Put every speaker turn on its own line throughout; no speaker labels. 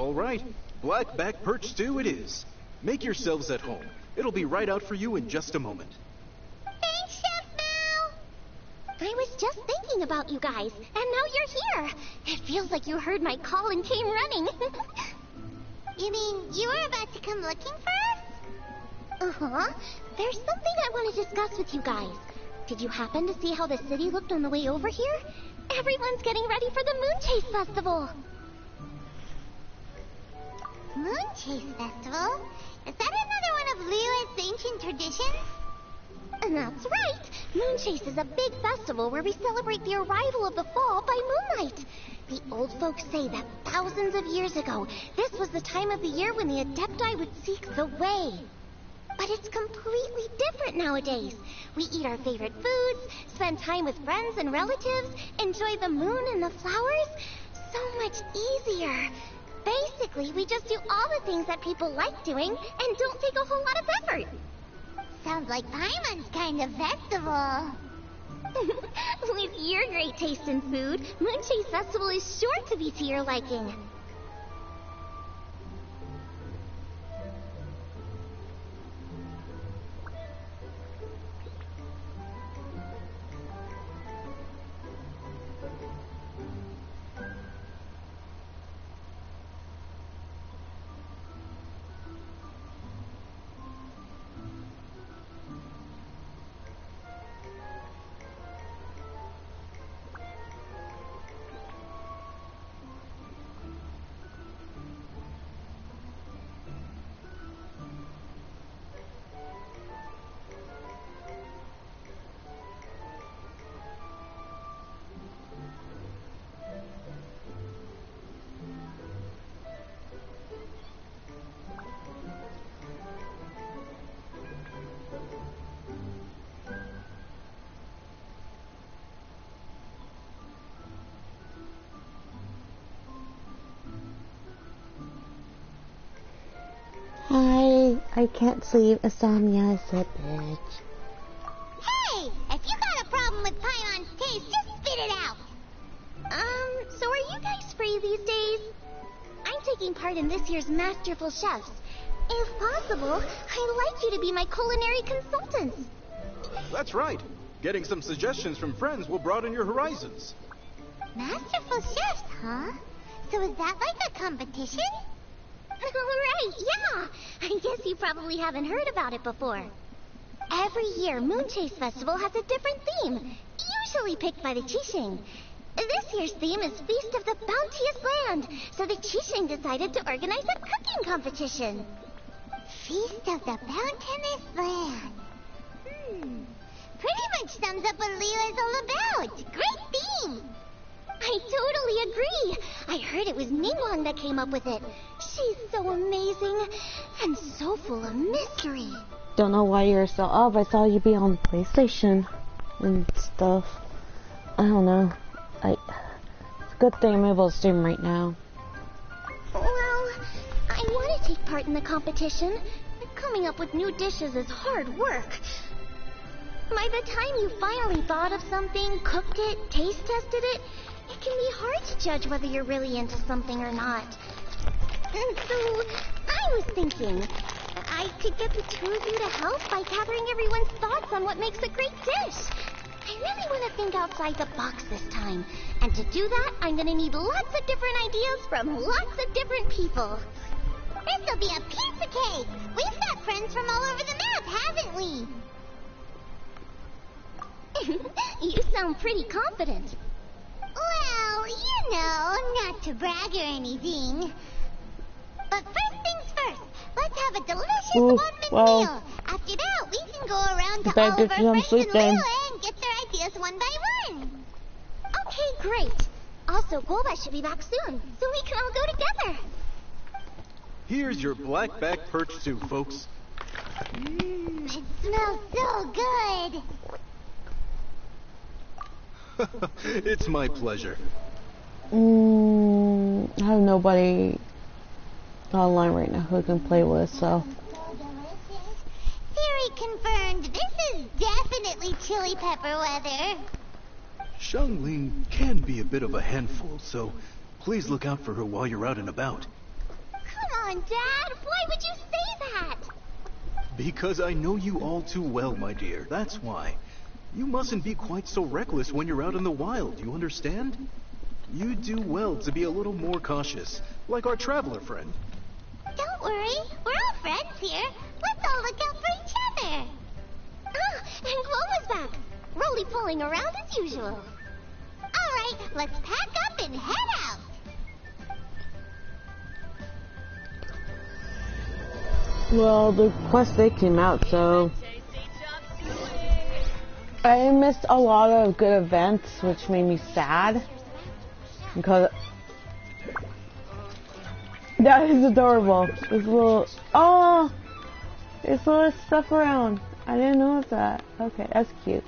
All right, blackback perch stew it is. Make yourselves at home. It'll be right out for you in just a moment.
Thanks, Chef Mal! I was just thinking about you guys, and now you're here. It feels like you heard my call and came running. You mean you were about to come looking for us? Uh-huh. There's something I want to discuss with you guys. Did you happen to see how the city looked on the way over here? Everyone's getting ready for the Moon Chase Festival. Moon Chase Festival? Is that another one of Liyue's ancient traditions? That's right. Moon Chase is a big festival where we celebrate the arrival of the fall by moonlight. The old folks say that thousands of years ago, this was the time of the year when the Adepti would seek the way. But it's completely different nowadays. We eat our favorite foods, spend time with friends and relatives, enjoy the moon and the flowers. So much easier. Basically, we just do all the things that people like doing and don't take a whole lot of effort. Sounds like Paimon's kind of festival. With your great taste in food, Moon Chase Festival is sure to be to your liking.
I can't sleep. Insomnia is a bitch.
Hey! If you got a problem with Paimon's taste, just spit it out! So are you guys free these days? I'm taking part in this year's Masterful Chefs. If possible, I'd like you to be my culinary consultants.
That's right. Getting some suggestions from friends will broaden your horizons.
Masterful Chefs, huh? So is that like a competition? Right, yeah. I guess you probably haven't heard about it before. Every year, Moon Chase Festival has a different theme, usually picked by the Qixing. This year's theme is Feast of the Bounteous Land, so the Qixing decided to organize a cooking competition. Feast of the Bounteous Land. Pretty much sums up what Liyue is all about. Great theme. I totally agree. I heard it was Ningguang that came up with it. She's so amazing and so full of mystery.
Don't know why you're so up. I saw you be on PlayStation and stuff. I don't know. It's a good thing I'm able to stream right now.
Well, I want to take part in the competition. Coming up with new dishes is hard work. By the time you finally thought of something, cooked it, taste tested it, it can be hard to judge whether you're really into something or not. And so, I was thinking, I could get the two of you to help by gathering everyone's thoughts on what makes a great dish. I really want to think outside the box this time. And to do that, I'm going to need lots of different ideas from lots of different people. This'll be a piece of cake! We've got friends from all over the map, haven't we? You sound pretty confident. Well, you know, not to brag or anything. But first things first, let's have a delicious one-man meal. After that, we can go around to all of our friends in Liyue and get their ideas one by one. Okay, great. Also, Golba should be back soon, so we can all go together.
Here's your blackback perch stew, folks.
It smells so good.
It's my pleasure.
I have nobody online right now who I can play with, so.
Theory confirmed. This is definitely chili pepper weather.
Xiangling can be a bit of a handful, so please look out for her while you're out and about.
on, Dad! Why would you say that?
Because I know you all too well, my dear. That's why. You mustn't be quite so reckless when you're out in the wild, you understand? You do well to be a little more cautious, like our traveler friend.
Don't worry, we're all friends here. Let's all look out for each other. Ah, and Chloe's back, roly-poling around as usual. All right, let's pack up and head out.
Well, the quest they came out, so I missed a lot of good events, which made me sad. Because that is adorable. This little there's little stuff around. I didn't notice that. Okay, that's cute.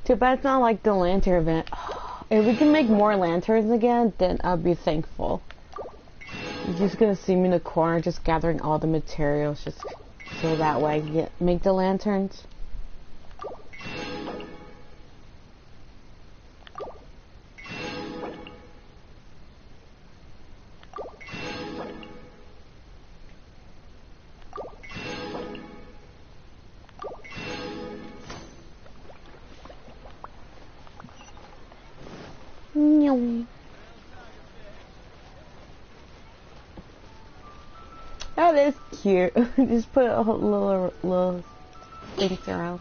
Too bad it's not like the lantern event. If we can make more lanterns again, then I'll be thankful. You're just gonna see me in the corner just gathering all the materials just so that way I can make the lanterns. That is cute. Just put a little things around.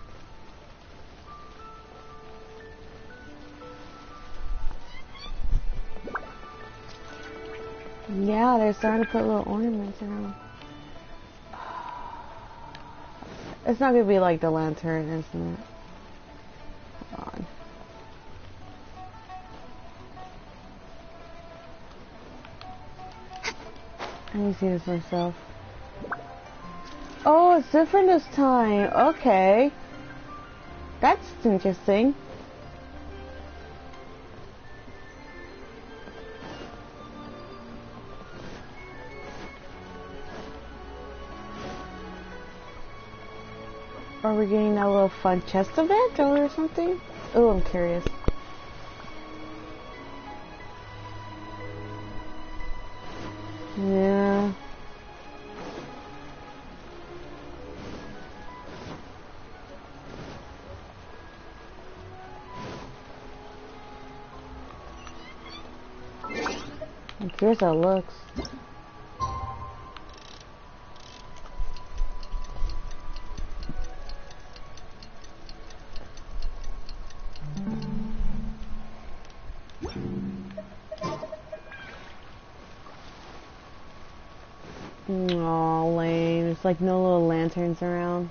Yeah, they're starting to put little ornaments around. It's not gonna be like the lantern, isn't it? Hold on. I need to see this myself. Oh, it's different this time. Okay. That's interesting. Are we getting that little fun chest event or something? Oh, I'm curious. Yeah. I'm curious how it looks. Aw, lame. It's like no little lanterns around.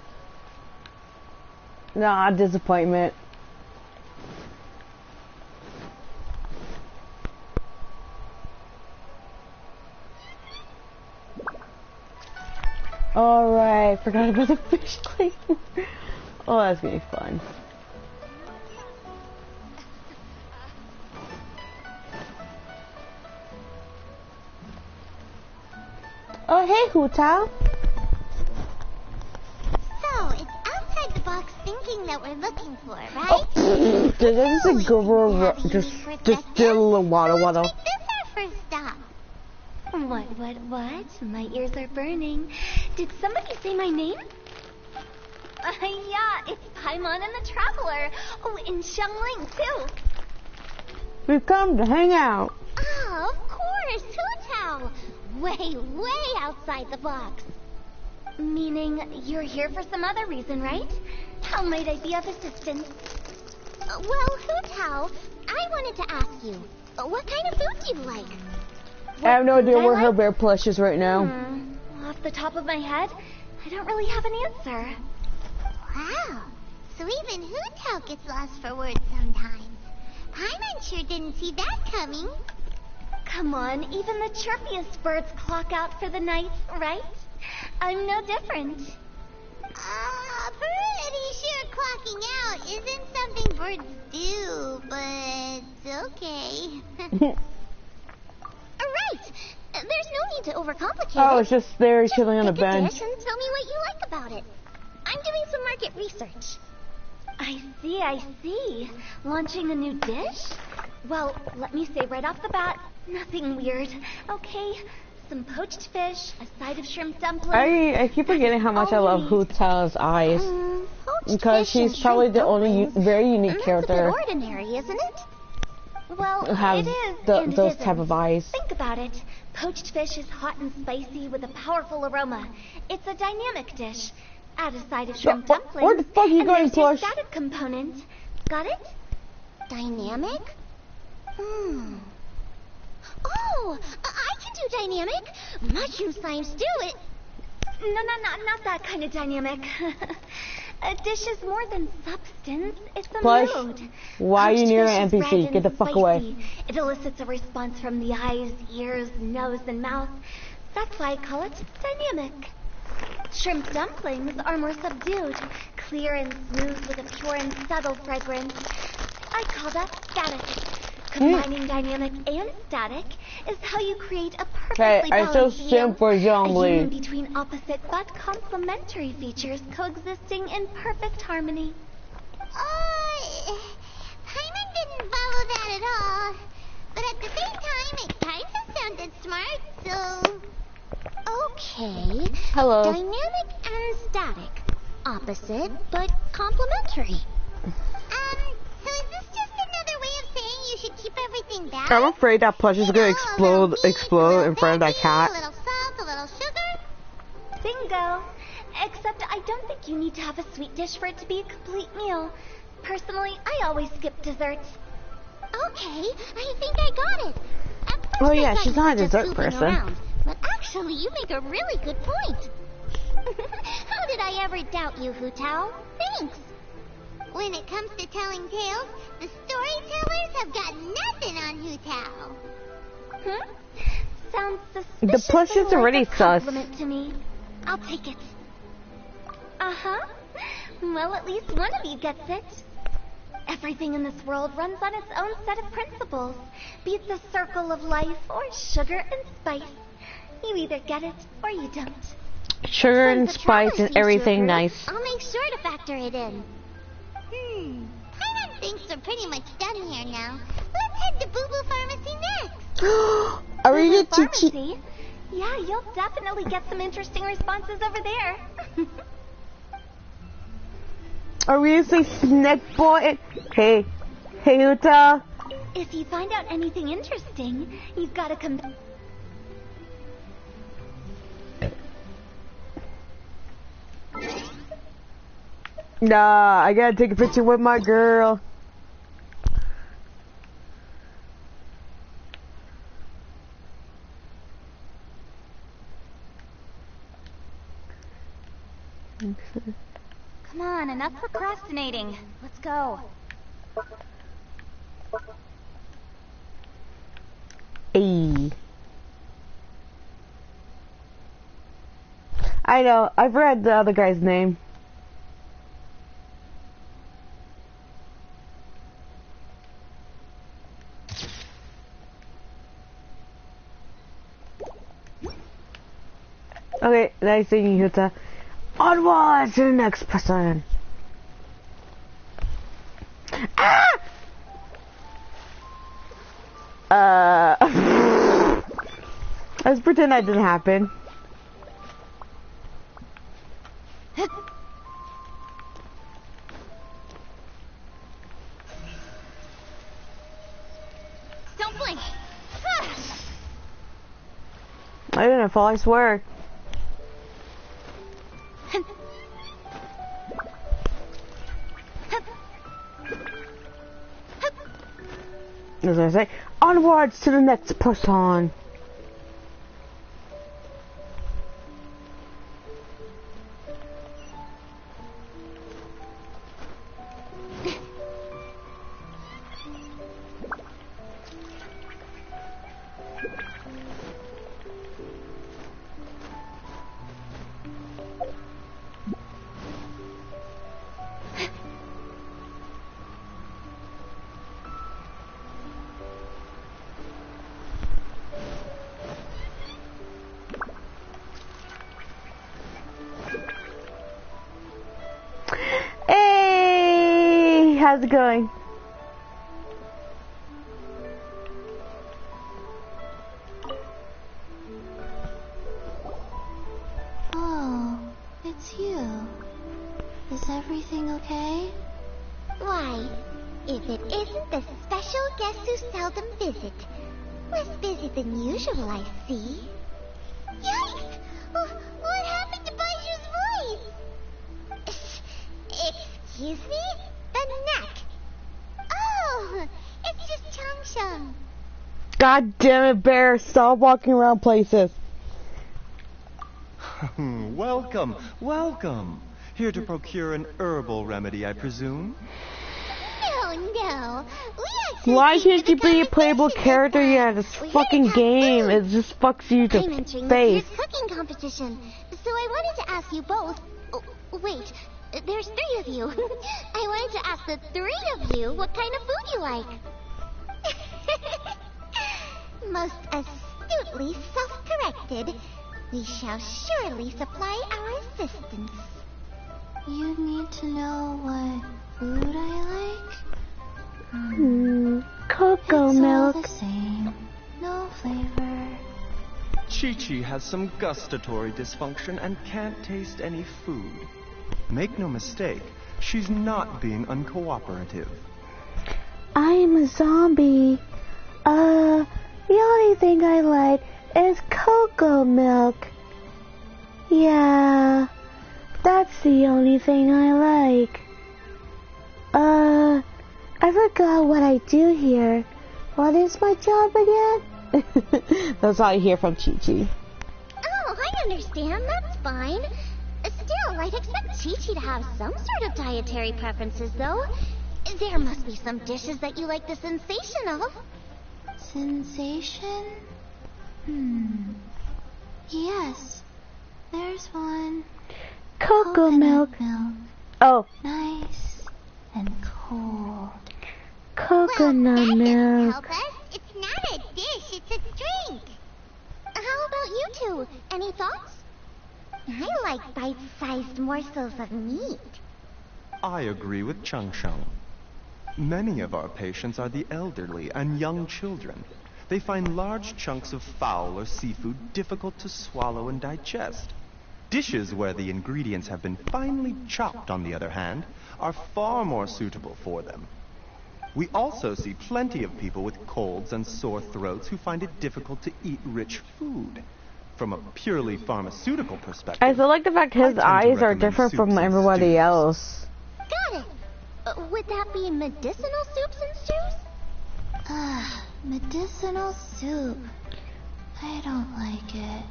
Nah, disappointment. Alright, forgot about the fish cleaner. Oh, that's gonna be fun. Oh, hey, Huta.
So, it's outside the box thinking that we're looking for, right?
Oh, did I just go over just did a little waddle?
Let's make this our first stop. What? My ears are burning. Did somebody say my name? Yeah, it's Paimon and the Traveler. Oh, and Xiangling, too.
We've come to hang out.
Oh, of course, Hutao. Way outside the box. Meaning you're here for some other reason, right? How might I be of assistance? Well, Hutao, I wanted to ask you, what kind of food do you like?
I have no idea where her bear plush is right now.
Off the top of my head, I don't really have an answer. Wow, So even Hootao gets lost for words sometimes. Paimon sure didn't see that coming.
Come on, even the chirpiest birds clock out for the night, right? I'm no different.
Pretty sure clocking out isn't something birds do, but okay.
Right! There's no need to overcomplicate
Oh,
it.
it's just there chilling on a
Pick a
bench.
dish and tell me what you like about it. I'm doing some market research. I see. Launching a new dish? Well, let me say right off the bat, nothing weird, okay? Some poached fish, a side of shrimp dumplings.
I keep forgetting how much I love Hootell's eyes.
Poached
Because
fish and
she's probably
shrimp
the only
dumplings.
very unique
That's
character
a bit ordinary, isn't it? Well,
who has
it is, and it
those
isn't.
type of eyes.
Think about it. Poached fish is hot and spicy with a powerful aroma. It's a dynamic dish. Add a side of shrimp dumplings.
Where the fuck are you
and
going,
there's your
Plush?
static component. Got it?
Dynamic?
Oh, I can do dynamic. Mushroom slime stew it. No, not that kind of dynamic. A dish is more than substance. It's a
Plush,
mood.
why are you
Poached
near
fish
an
is
NPC?
red
Get the
and
fuck away.
spicy. It elicits a response from the eyes, ears, nose, and mouth. That's why I call it dynamic. Shrimp dumplings are more subdued, clear and smooth with a pure and subtle fragrance. I call that static. Combining dynamic and static is how you create a
Hey,
perfectly
I still
balanced
sim for
a union
Zhongli.
between opposite but complementary features coexisting in perfect harmony.
Paimon didn't follow that at all. But at the same time, it kind of sounded smart, so...
Okay.
Hello.
Dynamic and static. Opposite but complementary.
So is this just another way of saying you should keep everything balanced?
I'm afraid that Plush is gonna
A little meat,
explode
a
in front of that
veggie,
cat.
A little salt, a little sugar.
Bingo. Except I don't think you need to have a sweet dish for it to be a complete meal. Personally, I always skip desserts.
Okay, I think I got it. At first
Oh,
I
yeah,
thought
she's
you
not
were
a
just
dessert
goofing
person.
around, but actually, you make a really good point. How did I ever doubt you, Hootao? Thanks. When it comes to telling tales, the storytellers have got nothing on Hootao.
Sounds
The
suspiciously
plush is already
like a
sus.
compliment to me. I'll take it. Uh-huh. Well, at least one of you gets it. Everything in this world runs on its own set of principles. Be it the circle of life or sugar and spice. You either get it or you don't.
Sugar and
Since the
spice
Travelers
and
used to
everything
approve,
nice.
I'll make sure to factor it in. Paimon thinks we're pretty much done here now. Let's head to Boo Boo Pharmacy next.
Are we
Boo Boo
going to cheat?
Pharmacy? Yeah, you'll definitely get some interesting responses over there.
Are we gonna say snack boy? Hey, Uta.
If you find out anything interesting, you've got to come.
Nah, I gotta take a picture with my girl.
Come on, enough procrastinating. Let's go.
Hey. I know, I've read the other guy's name. Okay, nice seeing you, Yuta. Onwards to the next person. Ah! Let's pretend that didn't happen.
Don't blink.
I didn't fall, I swear. As I say, onwards to the next person. how's it going?
Oh, it's you. Is everything okay?
Why, if it isn't the special guest who seldom visit. Less busy than usual, I see. Yikes! What happened to Baiju's voice? Excuse me? The neck. Oh, it's just Changsheng.
God damn it, Bear! Stop walking around places.
Welcome, welcome. Here to procure an herbal remedy, I presume?
No. We actually
Why
came
can't
for
you
the
be a playable
conversation
character
this
yet?
time.
This
We're here
fucking
to have
game,
food.
it just fucks you to
I'm entering
face.
this year's cooking competition, so I wanted to ask you both. Oh, wait, there's 3 of you. I wanted to ask the 3 of you what kind of food you like. Most astutely self-corrected. We shall surely supply our assistance.
You need to know what food I like?
Cocoa
It's all
milk.
the same. No flavor.
Chi-Chi has some gustatory dysfunction and can't taste any food. Make no mistake, she's not being uncooperative.
I am a zombie. The only thing I like is cocoa milk. Yeah, that's the only thing I like. I forgot what I do here. What is my job again? That's all I hear from Chi-Chi.
Oh, I understand. That's fine. Still, I'd expect Chi-Chi to have some sort of dietary preferences, though. There must be some dishes that you like the sensation of.
Sensation? Yes, there's one.
Cocoa milk.
Milk.
Oh,
Nice and cold.
coconut
Well, that doesn't
milk.
help us. It's not a dish, it's a drink. How about you two? Any thoughts? I like bite-sized morsels of meat.
I agree with Changsheng. Many of our patients are the elderly and young children. They find large chunks of fowl or seafood difficult to swallow and digest. Dishes where the ingredients have been finely chopped, on the other hand, are far more suitable for them. We also see plenty of people with colds and sore throats who find it difficult to eat rich food. From a purely pharmaceutical perspective,
I feel like the fact his
I tend to
eyes are
recommend
different
soups
from
and
everybody
stews.
else.
Got it. Would that be medicinal soups and stews?
Medicinal soup. I don't like it.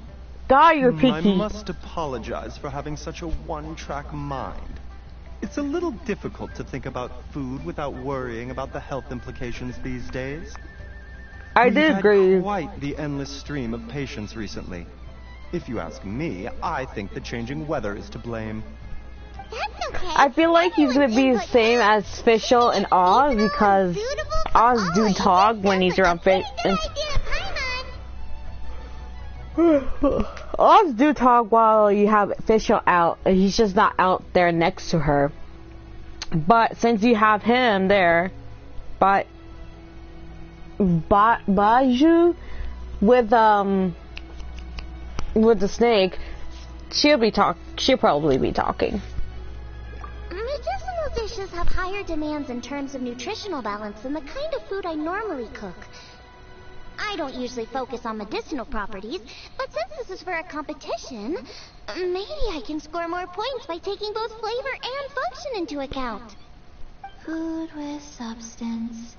God, you're
I
picky.
must apologize for having such a one-track mind. It's a little difficult to think about food without worrying about the health implications these days.
I
We've
do
had
agree.
quite the endless stream of patients recently. If you ask me, I think the changing weather is to blame.
That's okay.
I feel like he's gonna be the same as Fischl and Oz because Oz do talk when he's around Fish. Oz do talk while you have Fischl out. He's just not out there next to her. But since you have him there, Baju with the snake, she'll probably be talking.
Medicinal dishes have higher demands in terms of nutritional balance than the kind of food I normally cook. I don't usually focus on medicinal properties, but since this is for a competition, maybe I can score more points by taking both flavor and function into account.
Food with substance.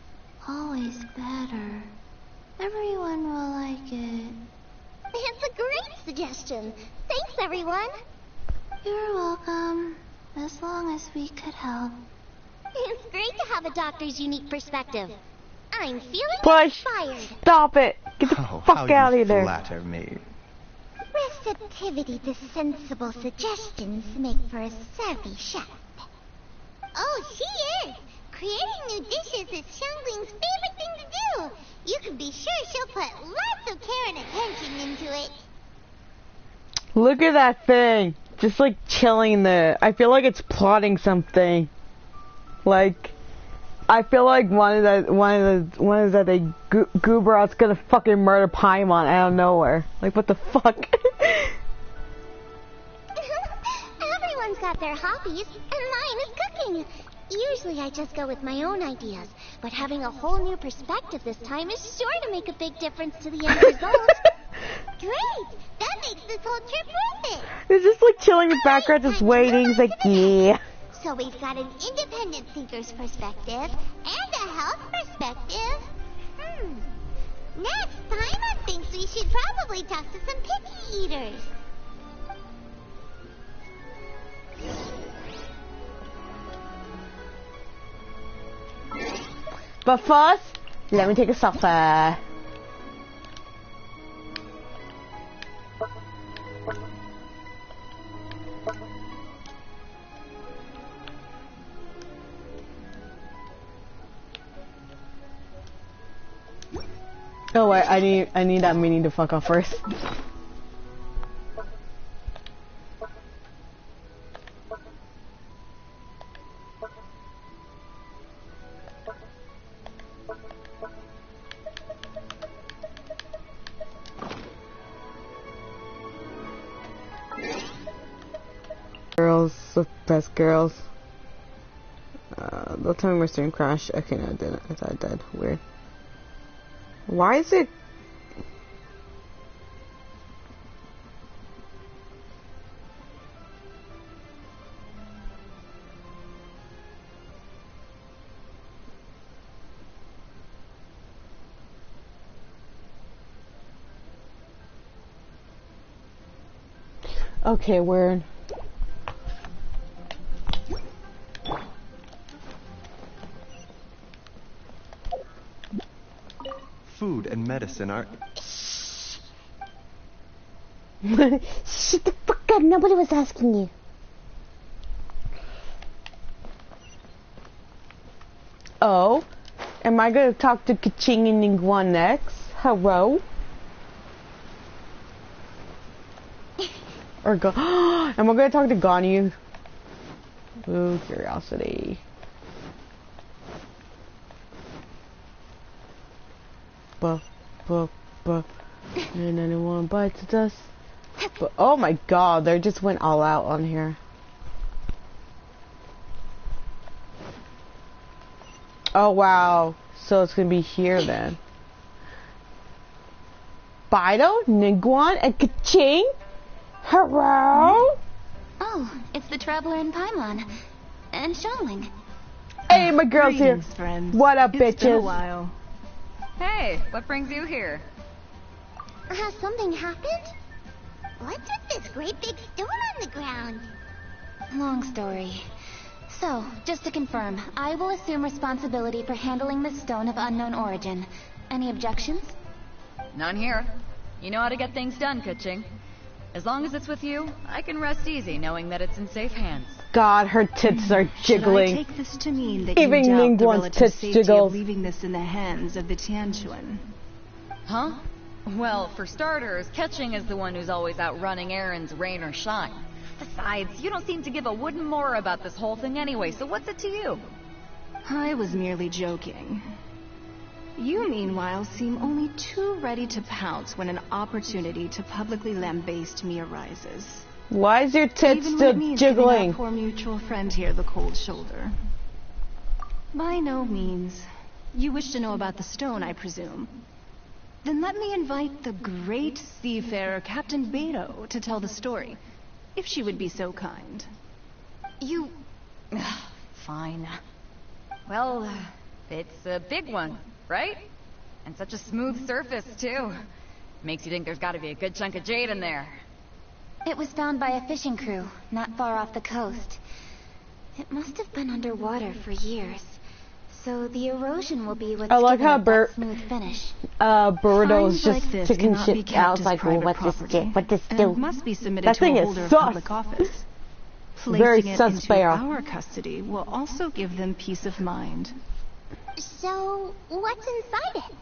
Always better. Everyone will like it.
It's a great suggestion. Thanks, everyone.
You're welcome. As long as we could help.
It's great to have a doctor's unique perspective. I'm feeling
Push.
inspired.
Stop it! Get the
Oh,
fuck
how
out
you
of there.
flatter me.
Receptivity to sensible suggestions make for a savvy chef. Oh, she is! Creating new dishes is Xiangling's favorite thing to do. You can be sure she'll put lots of care and attention into it.
Look at that thing. Just like chilling there. I feel like it's plotting something. Like, I feel like one of the Gooberot's gonna fucking murder Paimon out of nowhere. Like, what the fuck?
Everyone's got their hobbies, and mine is cooking. Usually I just go with my own ideas, but having a whole new perspective this time is sure to make a big difference to the end result. Great! That makes this whole trip worth it!
They're just like chilling in the background, just waiting. It's like, yeah.
So we've got an independent thinker's perspective and a health perspective. Next, Paimon thinks we should probably talk to some picky eaters.
But first, let me take a selfie. Oh wait, I need that meeting to fuck off first. Girls, the best girls. They'll tell me my stream crashed. Okay, no, it didn't. I thought it did. Weird. Why is it? Okay, weird.
Food and medicine are...
Shut the fuck up, nobody was asking you.
Oh, am I gonna talk to Kaching and Ningguan next? Hello? Or go? Am I gonna talk to Ganyu? Ooh, curiosity. Buh. 991 bites of dust. But oh my god, they just went all out on here. Oh wow, so it's gonna be here then. Bido, Ningguan, and Kaching? Hello?
Oh, it's the Traveler and Paimon. And Xiangling.
Hey, my girl's here.
Greetings, friends.
What up,
It's been a
bitches?
while. Hey, what brings you here?
Has something happened? What's with this great big stone on the ground?
Long story. So, just to confirm, I will assume responsibility for handling this stone of unknown origin. Any objections?
None here. You know how to get things done, Kaching. As long as it's with you, I can rest easy knowing that it's in safe hands.
God, her tits are jiggling.
Should I take this to mean that
Even
you doubt the
Ningguan's
relative
tits
safety
jiggles.
of leaving this in the hands of the Tianquan?
Huh? Well, for starters, Kaching is the one who's always out running errands, rain or shine. Besides, you don't seem to give a wooden more about this whole thing anyway, so what's it to you?
I was merely joking. You, meanwhile, seem only too ready to pounce when an opportunity to publicly lambaste me arises.
Why is your tits
Even when
still
it means giving our
jiggling?
poor mutual friend here the cold shoulder. By no means. You wish to know about the stone, I presume. Then let me invite the great seafarer Captain Beto to tell the story, if she would be so kind.
You... Fine. Well, it's a big one, right? And such a smooth surface, too. Makes you think there's gotta be a good chunk of jade in there.
It was found by a fishing crew, not far off the coast. It must have been underwater for years. So the erosion will be what's
I like
given
how
it that smooth finish.
Burrito's
Finds like
just
this
taking
cannot be
shit
kept
out.
as
Like, well,
private
what this
property,
do? What this
and
do?
must be submitted
That
to
thing
a
is
holder of
sus.
public office.
Very
Placing it
sus
into
bear.
our custody will also give them peace of mind.
So, what's inside it?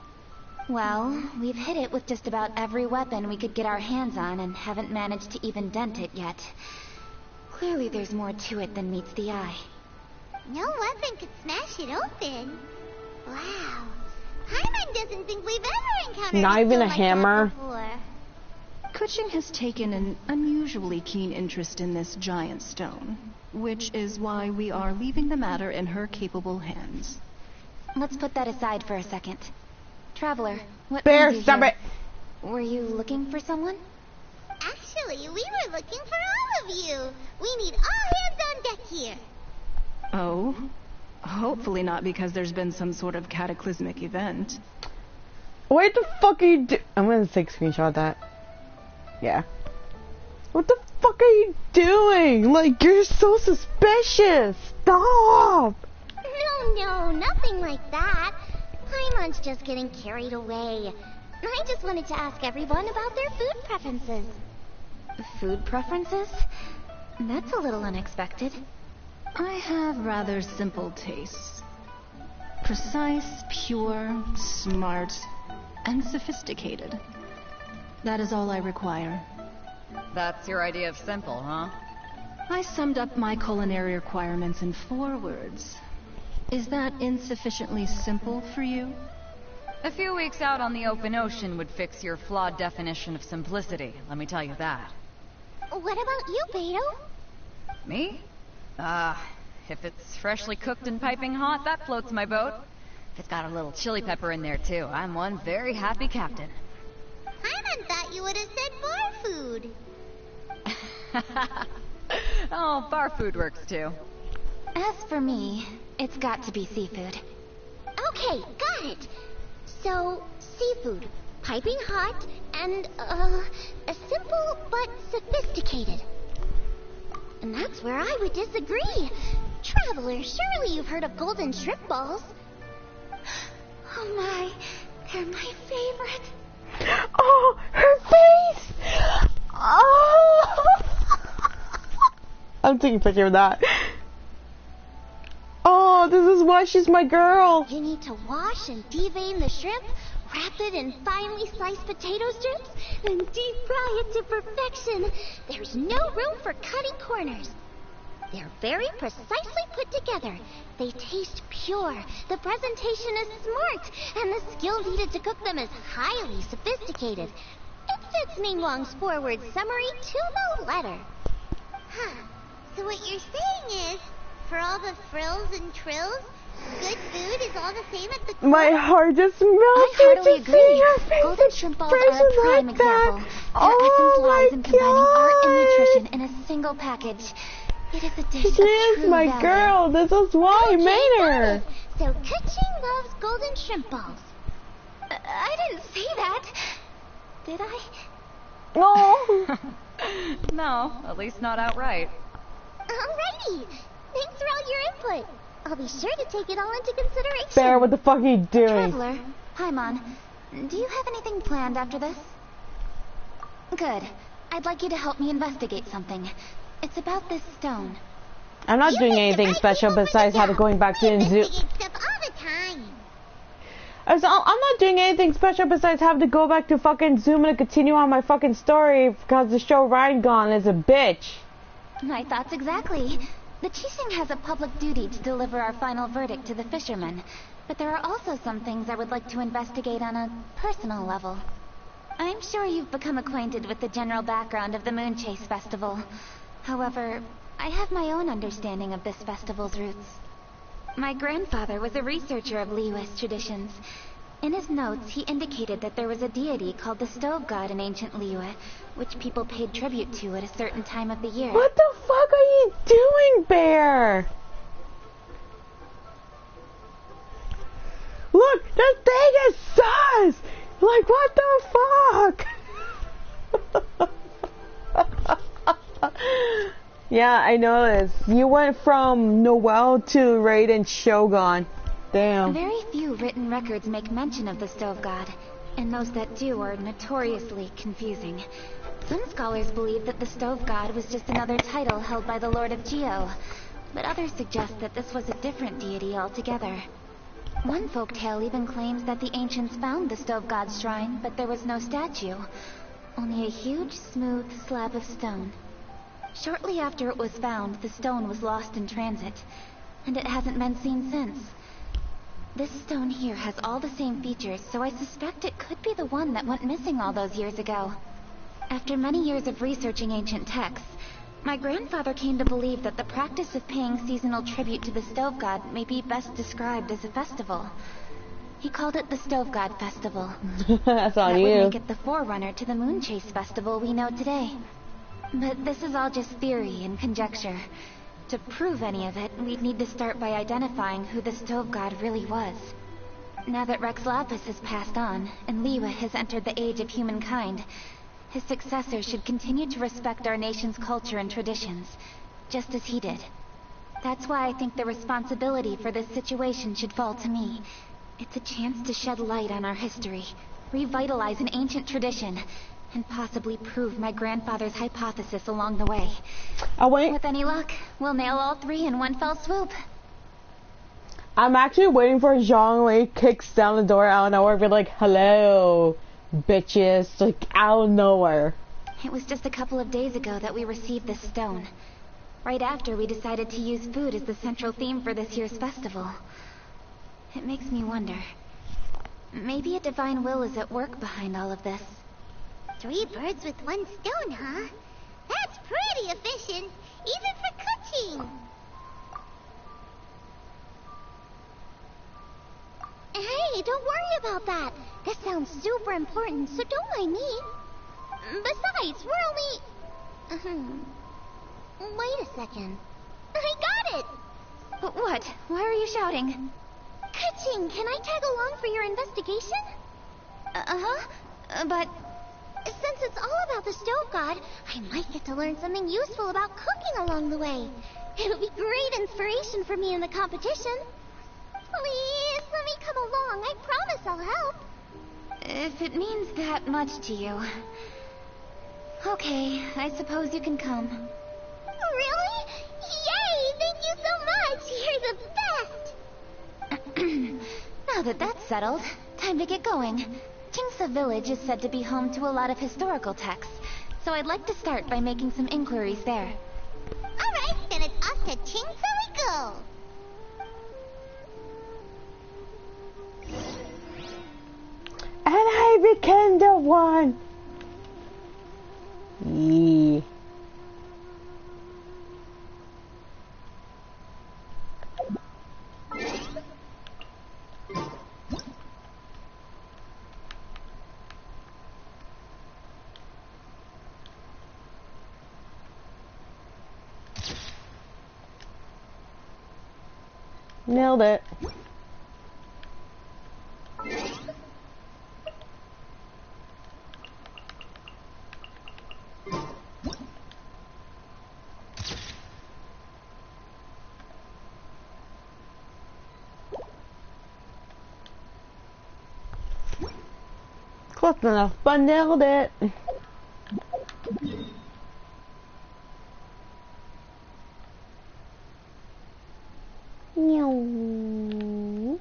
Well, we've hit it with just about every weapon we could get our hands on and haven't managed to even dent it yet. Clearly there's more to it than meets the eye.
No weapon could smash it open. Wow. Paimon doesn't think we've ever encountered
Not even
stone
a
like
hammer?
that before.
Kuching has taken an unusually keen interest in this giant stone, which is why we are leaving the matter in her capable hands.
Let's put that aside for a second. Traveler, what
Bear,
brings you
stop
here?
it!
Were you looking for someone?
Actually, we were looking for all of you. We need all hands on deck here.
Oh? Hopefully not because there's been some sort of cataclysmic event.
What the fuck are you do- I'm gonna take a screenshot of that. Yeah. What the fuck are you doing? Like, you're so suspicious! Stop!
No, nothing like that. Paimon's just getting carried away. I just wanted to ask everyone about their food preferences.
Food preferences? That's a little unexpected.
I have rather simple tastes. Precise, pure, smart, and sophisticated. That is all I require.
That's your idea of simple, huh?
I summed up my culinary requirements in 4 words. Is that insufficiently simple for you?
A few weeks out on the open ocean would fix your flawed definition of simplicity, let me tell you that.
What about you, Beto?
Me? If it's freshly cooked and piping hot, that floats my boat. If it's got a little chili pepper in there, too, I'm one very happy captain.
Paimon thought you would have said bar food.
Oh, bar food works, too.
As for me, it's got to be seafood.
Okay, got it. So, seafood, piping hot, and, a simple but sophisticated. And that's where I would disagree. Traveler, surely you've heard of golden shrimp balls. Oh my, they're my favorite.
Oh, her face! Oh! I'm taking a picture of that. Oh, this is why she's my girl.
You need to wash and devein the shrimp, wrap it in finely sliced potato strips, then deep fry it to perfection. There's no room for cutting corners. They're very precisely put together. They taste pure, the presentation is smart, and the skill needed to cook them is highly sophisticated. It fits Ningguang's forward summary to the letter. Huh. So what you're saying is, for all the frills and trills, good food is all the same at the
My heart just melted.
I heartily
to see her
agree.
face
Golden shrimp balls are a
expression
prime
like that.
example. Their essence
Oh
lies
my
in combining art and nutrition
God.
in a single package. It is a dish
She
of
is
true
my
value.
girl. This is why I made her.
So Kuching loves golden shrimp balls.
I didn't say that. Did I?
Oh.
No, at least not outright.
Alrighty. Thanks for all your input. I'll be sure to take it all into consideration.
Bear, what the fuck are you doing?
Traveler, Paimon, do you have anything planned after this? Good. I'd like you to help me investigate something. It's about this stone.
I'm not
You
doing
picked the
anything
right
special
people for the
besides how to
job.
going back to
We
the zoo.
investigate stuff all the time.
I'm not doing anything special besides having to go back to fucking Zoom and continue on my fucking story because the show Ryan Gone is a bitch.
My thoughts exactly. The Qixing has a public duty to deliver our final verdict to the fishermen, but there are also some things I would like to investigate on a personal level. I'm sure you've become acquainted with the general background of the Moonchase Festival. However, I have my own understanding of this festival's roots. My grandfather was a researcher of Liyue's traditions. In his notes, he indicated that there was a deity called the Stove God in ancient Liyue, which people paid tribute to at a certain time of the year.
What the fuck are you doing, Bear? Look, this thing is sus! Like, what the fuck? Yeah, I noticed. You went from Noel to Raiden Shogun. Damn.
Very few written records make mention of the Stove God, and those that do are notoriously confusing. Some scholars believe that the Stove God was just another title held by the Lord of Geo, but others suggest that this was a different deity altogether. One folktale even claims that the ancients found the Stove God's shrine, but there was no statue, only a huge, smooth slab of stone. Shortly after it was found, the stone was lost in transit. and it hasn't been seen since. This stone here has all the same features, so I suspect it could be the one that went missing all those years ago. After many years of researching ancient texts, my grandfather came to believe that the practice of paying seasonal tribute to the Stove God may be best described as a festival. He called it the Stove God Festival.
That's all
That
you.
would make it the forerunner to the Moon Chase Festival we know today. But this is all just theory and conjecture. To prove any of it, we'd need to start by identifying who the Stove God really was. Now that Rex Lapis has passed on, and Liwa has entered the age of humankind, his successors should continue to respect our nation's culture and traditions, just as he did. That's why I think the responsibility for this situation should fall to me. It's a chance to shed light on our history, revitalize an ancient tradition, and possibly prove my grandfather's hypothesis along the way.
Oh wait,
With any luck, we'll nail all three in one fell swoop.
I'm actually waiting for Zhang Wei kicks down the door out of nowhere, be like, "Hello, bitches!" Like out of nowhere.
It was just a couple of days ago that we received this stone. Right after we decided to use food as the central theme for this year's festival. It makes me wonder. Maybe a divine will is at work behind all of this.
3 birds with 1 stone, huh? That's pretty efficient, even for cooking. Hey, don't worry about that. This sounds super important, so don't mind me. Besides, we're only... Wait a second. I got it!
What? Why are you shouting?
Kaching, can I tag along for your investigation?
Uh-huh. But...
Since it's all about the Stove God, I might get to learn something useful about cooking along the way. It'll be great inspiration for me in the competition. Please, let me come along. I promise I'll help.
if it means that much to you... Okay, I suppose you can come.
Really? Yay! Thank you so much! You're the best!
Now that that's settled, time to get going. Chingsa Village is said to be home to a lot of historical texts, so I'd like to start by making some inquiries there.
Alright, then it's off to Chingsa we go!
And I became the one! Yee. Nailed it. Close enough, but nailed it. Meow.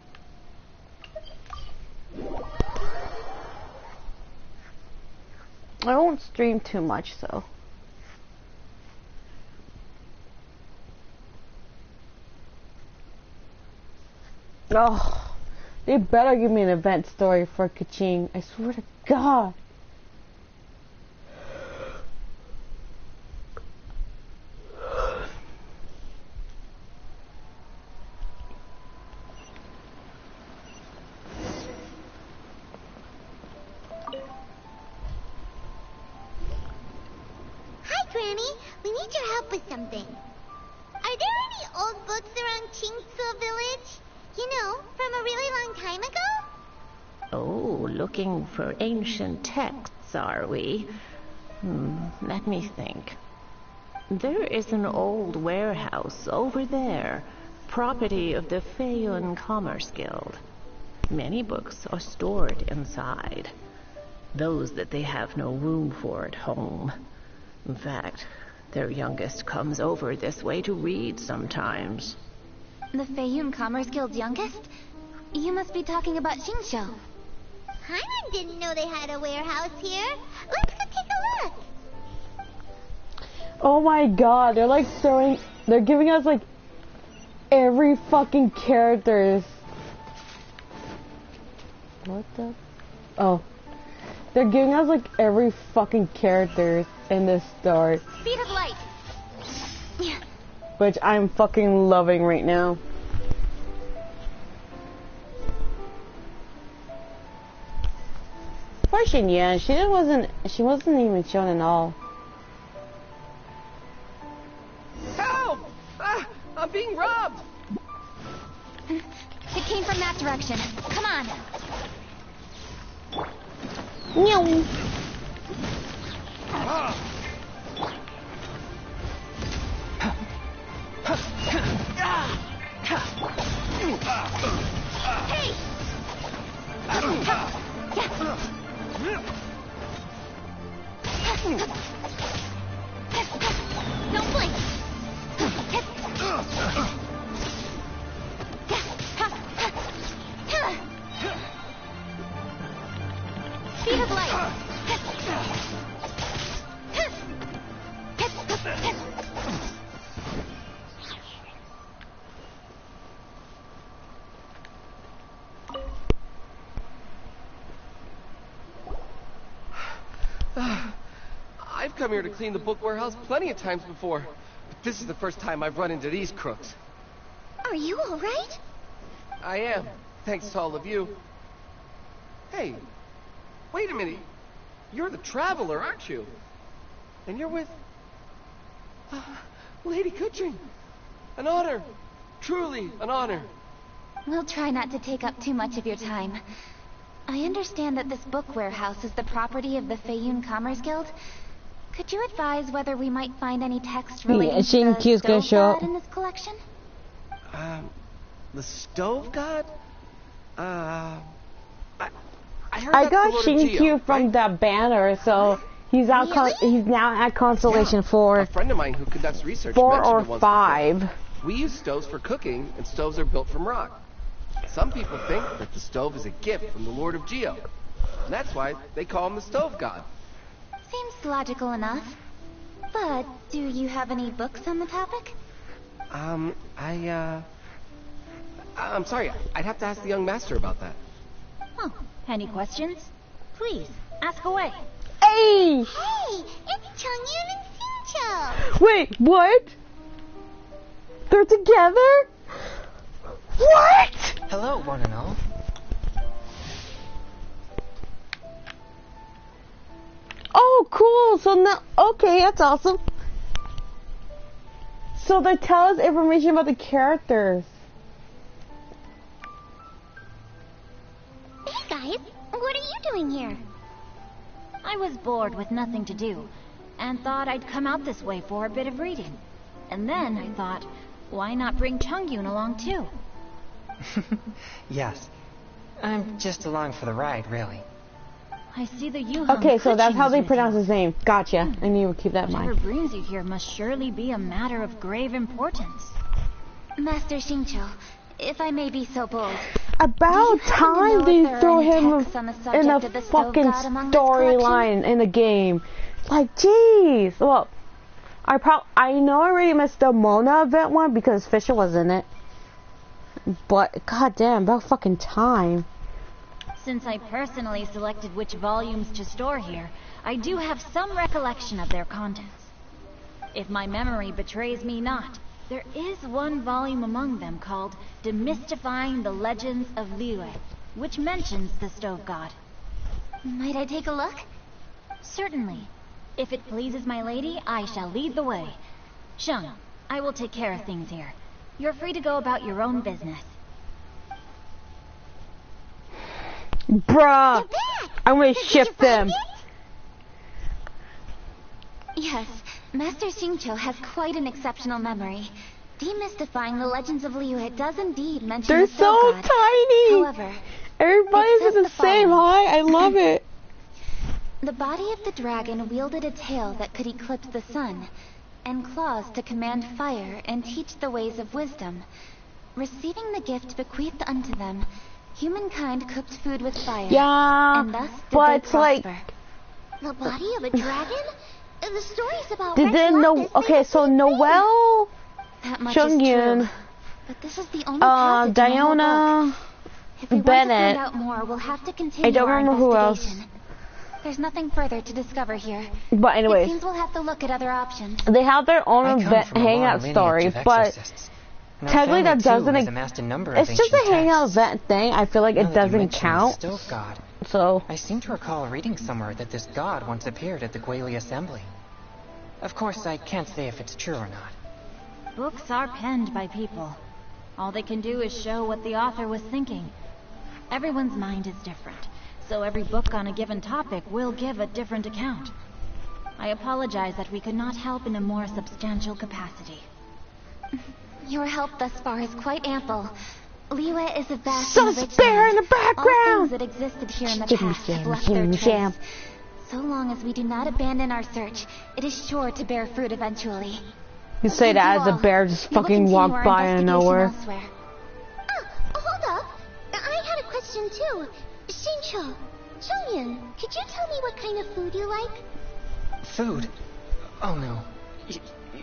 I won't stream too much, so. Oh, they better give me an event story for Kaching. I swear to God.
Hi, Granny. We need your help with something. Are there any old books around Chingsa Village? You know, from a really long time ago?
Oh, looking for ancient texts, are we? Let me think. There is an old warehouse over there, property of the Feiyun Commerce Guild. Many books are stored inside, those that they have no room for at home. In fact, their youngest comes over this way to read sometimes.
The Feiyun Commerce Guild's youngest? You must be talking about Xingqiu.
Paimon didn't know they had a warehouse here. Let's go take a look.
Oh my God, they're like throwing, they're giving us like every fucking characters. What the? Oh. They're giving us like every fucking characters in this story.
Speed of light.
Which I'm fucking loving right now. Poor Xinyan, she wasn't even shown at all.
Help! I'm being robbed!
It came from that direction. Come on.
No.
Hey! Don't blink. Speed of light.
I've come here to clean the book warehouse plenty of times before, but this is the first time I've run into these crooks.
Are you all right?
I am, thanks to all of you. Hey, wait a minute. You're the traveler, aren't you? And you're with... Lady Kuching. An honor. Truly an honor.
We'll try not to take up too much of your time. I understand that this book warehouse is the property of the Feiyun Commerce Guild. Could you advise whether we might find any text relating to the stove god in this collection?
The stove god? I heard
I
that's
got
the Lord of
Shinkyu
Geo,
from
right?
that banner, so he's out. He's now at Constellation
A
4,
friend of mine who conducts research
4
mentioned
or
it once
5.
before. We use stoves for cooking, and stoves are built from rock. Some people think that the stove is a gift from the Lord of Geo. And that's why they call him the stove god.
Seems logical enough. But do you have any books on the topic?
I'm sorry, I'd have to ask the young master about that.
Oh, any questions? Please, ask away.
Hey!
Hey, it's Chongyun and Xingqiu.
Wait, what? They're together? What?
Hello, one and all.
Oh, cool. So now, okay, that's awesome. So they tell us information about the characters.
Hey guys, what are you doing here?
I was bored with nothing to do, and thought I'd come out this way for a bit of reading. And then I thought, why not bring Chongyun along too?
Yes. I'm just along for the ride, really.
I see the Yuhan.
Okay, so that's how they
Kuching's
pronounce
with
his name. Gotcha. I need to keep that in
Whatever
mind.
brings you here must surely be a matter of grave importance.
Master Xingqiu, if I may be so bold.
About
Do you happen to know
time
if
they
there are
throw
any
him
texts on the
in
subject
a
of the stove
fucking
god among this
storyline in the game. Like, jeez. Well, I know I already missed the Mona event one because Fisher was in it. But, goddamn, about fucking time.
Since I personally selected which volumes to store here, I do have some recollection of their contents. If my memory betrays me not, there is one volume among them called Demystifying the Legends of Liyue, which mentions the stove god.
Might I take a look?
Certainly. If it pleases my lady, I shall lead the way. Sheng, I will take care of things here. You're free to go about your own business.
Bruh! I'm gonna ship them.
Yes, Master Xingqiu has quite an exceptional memory. Demystifying the legends of Liyue does indeed mention
They're
the stove
so
god.
tiny!
However,
Everybody's
it
in
says
the
the
same
following.
height. I love it.
The body of the dragon wielded a tail that could eclipse the sun, and claws to command fire and teach the ways of wisdom. Receiving the gift bequeathed unto them, humankind cooked food with fire,
Yeah,
and thus did
but
they
it's like...
prosper.
The body of a dragon? The stories about
Did they
Rex
know?
London say
Okay,
the
so
same thing.
Noelle,
That much is
Chongyun,
true. But this is the only passage in the whole book.
Diona,
If we want to
Bennett.
find out more, we'll have to continue
I don't
our
remember who else.
investigation. There's nothing further to discover here.
But
It
anyways,
seems we'll have to look at other options.
they have their own
I come
event,
from a long
hangout
lineage
story,
of
but
exorcists, and our
technically
family,
that
too,
doesn't.
has amassed a number of
It's just a
ancient
hangout
texts.
event thing. I feel like
Now
it
that you
doesn't
mention the
count.
Stove God,
So
I seem to recall reading somewhere that this god once appeared at the Guili Assembly. Of course, I can't say if it's true or not.
Books are penned by people. All they can do is show what the author was thinking. Everyone's mind is different, so every book on a given topic will give a different account. I apologize that we could not help in a more substantial capacity.
Your help thus far is quite ample. Liyue is a vast
So
and rich
spare in
land.
the
All
background!
things that existed here in the
Give me
past
jam,
have left
give
their
me
trace.
jam.
So long as we do not abandon our search, it is sure to bear fruit eventually.
you say that as a bear just fucking walked by out of nowhere.
Ah, hold up. I had a question too. Shincho, Julian, could you tell me what kind of food you like?
Food? Oh no.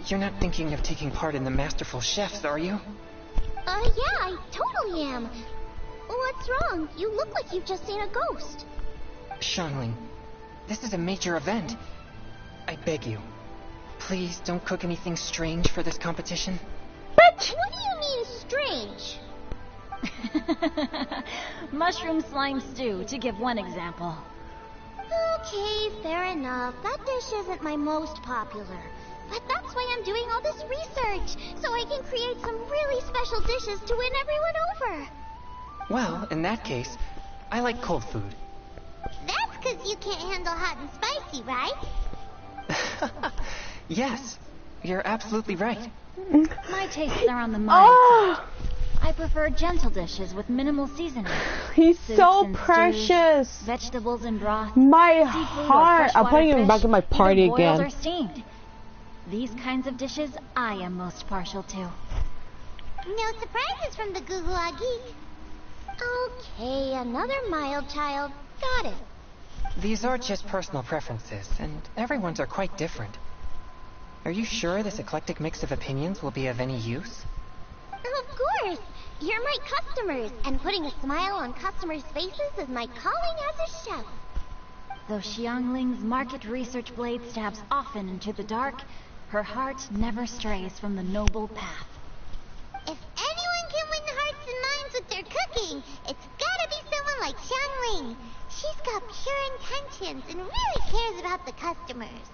You're not thinking of taking part in the Masterful Chefs, are you?
Yeah, I totally am. What's wrong? You look like you've just seen a ghost.
Shanling, this is a major event. I beg you, please don't cook anything strange for this competition.
Bitch!
What do you mean strange?
Mushroom slime stew, to give one example.
Okay, fair enough. That dish isn't my most popular. But that's why I'm doing all this research, so I can create some really special dishes to win everyone over.
Well, in that case, I like cold food.
That's because you can't handle hot and spicy, right?
Yes, you're absolutely right.
My tastes are on the mild
Oh,
side. I prefer gentle dishes with minimal seasoning.
he's
Soups
so
and stews,
precious.
vegetables and broth,
My
seafood or
heart. I'm
freshwater
putting him
fish,
back in my party
either boiled
again.
or steamed. These kinds of dishes I am most partial to.
No surprises from the Gugula Geek. Okay, another mild child. Got it.
These are just personal preferences, and everyone's are quite different. Are you sure this eclectic mix of opinions will be of any use?
Of course. You're my customers, and putting a smile on customers' faces is my calling as a chef.
Though Xiangling's market research blade stabs often into the dark, her heart never strays from the noble path.
If anyone can win hearts and minds with their cooking, it's gotta be someone like Xiangling. She's got pure intentions and really cares about the customers.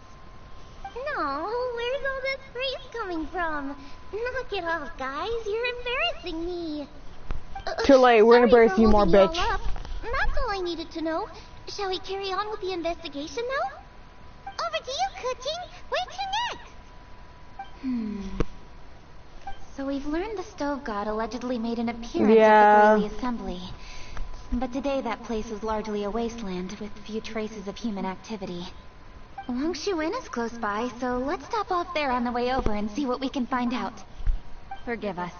No, where's all this praise coming from? Knock it off, guys. You're embarrassing me.
Too late, we're gonna
Sorry
embarrass
for
you more,
holding all
bitch.
up. That's all I needed to know. Shall we carry on with the investigation now? Over to you, Kuchin. Where to next?
So we've learned the Stove God allegedly made an appearance
Yeah.
at the Guili Assembly. But today that place is largely a wasteland with few traces of human activity. Longshu Inn is close by, so let's stop off there on the way over and see what we can find out.
Forgive us,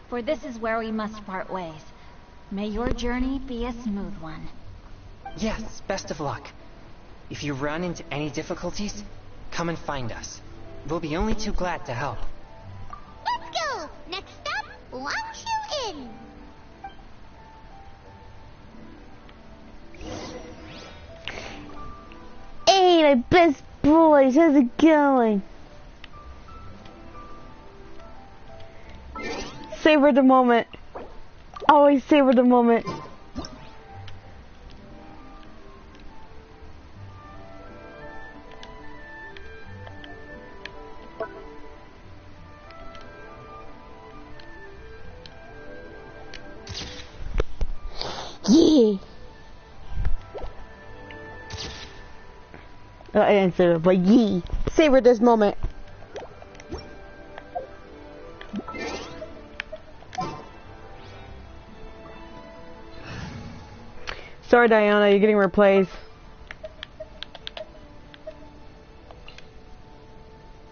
for this is where we must part ways. May your journey be a smooth one.
Yes, best of luck. If you run into any difficulties, come and find us. We'll be only too glad to help.
Let's go! Next stop, Longshu Inn.
Hey, my best boys, how's it going? Savor the moment. Always savor the moment. Yeah. I didn't say it, but yee. Savor this moment. Sorry, Diana, you're getting replaced.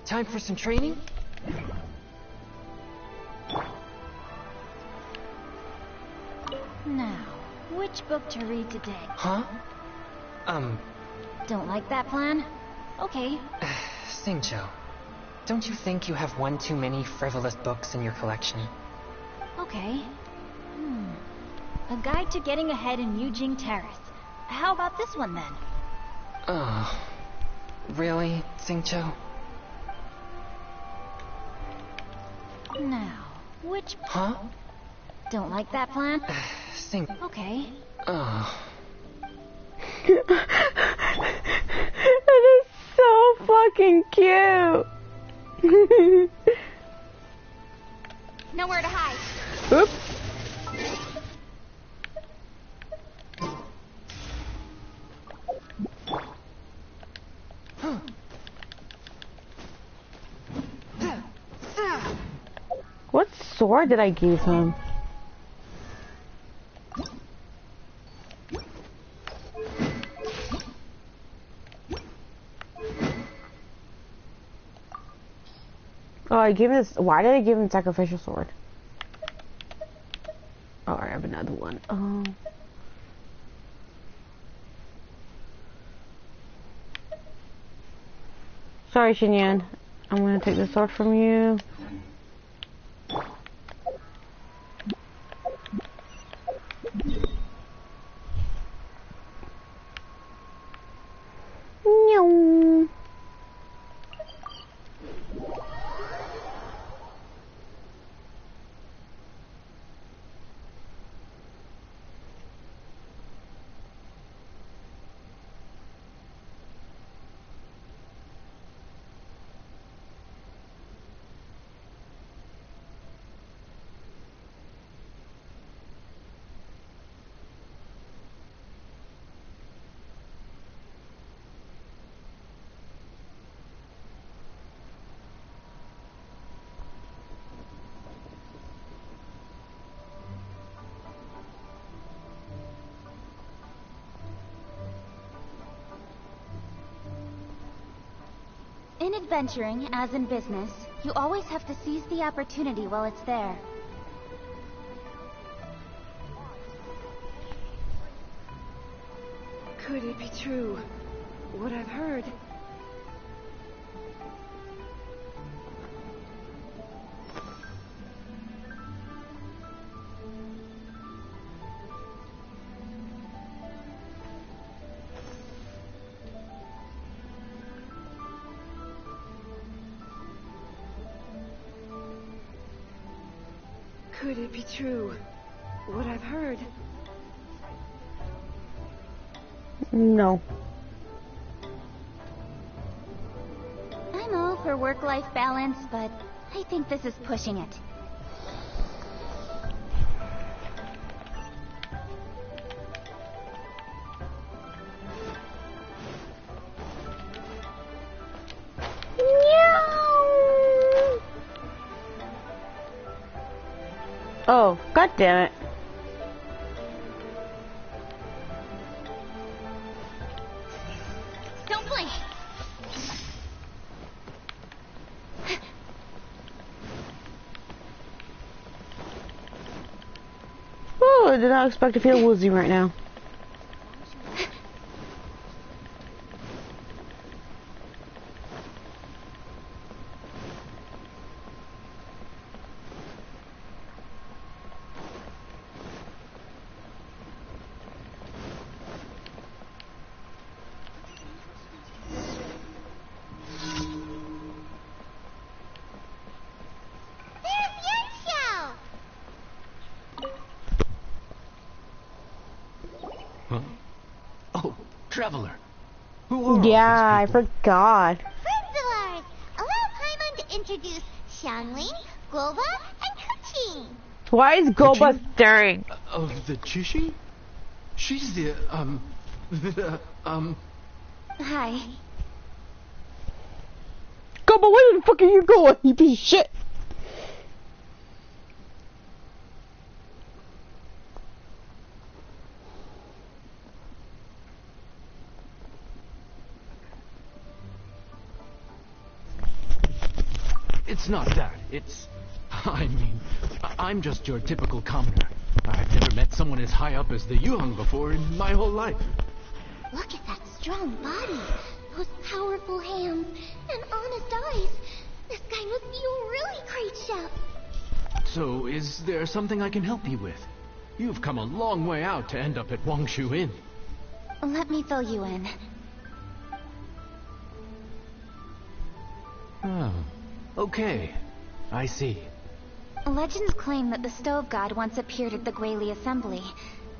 Time for some training?
Now, which book to read today?
Huh?
Don't like that plan? Okay.
Singcho, don't you think you have one too many frivolous books in your collection?
Okay. A guide to getting ahead in Yujing Terrace. How about this one then?
Oh. Really, Xingqiu?
Now, which...
Huh?
Don't like that plan?
Xing...
Okay.
Oh.
That is so fucking cute.
Nowhere to hide.
Oops. What sword did I give him? Oh, I gave him this. Why did I give him sacrificial sword? Oh, I have another one. Sorry, Xinyan. I'm gonna take the sword from you. No.
In adventuring, as in business, you always have to seize the opportunity while it's there.
Could it be true? What I've heard? Could it be true? What I've heard?
No.
I'm all for work-life balance, but I think this is pushing it.
Oh, god damn it.
Don't blink!
Oh, I did not expect to feel woozy right now.
Traveler. Who are all these
Yeah, I
people?
forgot.
Friends of ours! Allow Paimon to introduce Xiangling, Glova, and Kuching.
Why is Goba
Kuching?
staring?
Of the Chishi? She's the,
Hi.
Goba, where the fuck are you going, you piece of shit?
It's not that. It's... I mean, I'm just your typical commoner. I've never met someone as high up as the Yuheng before in my whole life.
Look at that strong body, those powerful hands, and honest eyes. This guy must be a really great chef.
So, is there something I can help you with? You've come a long way out to end up at Wangshu Inn.
Let me fill you in.
Oh, okay. I see.
Legends claim that the Stove God once appeared at the Guili Assembly.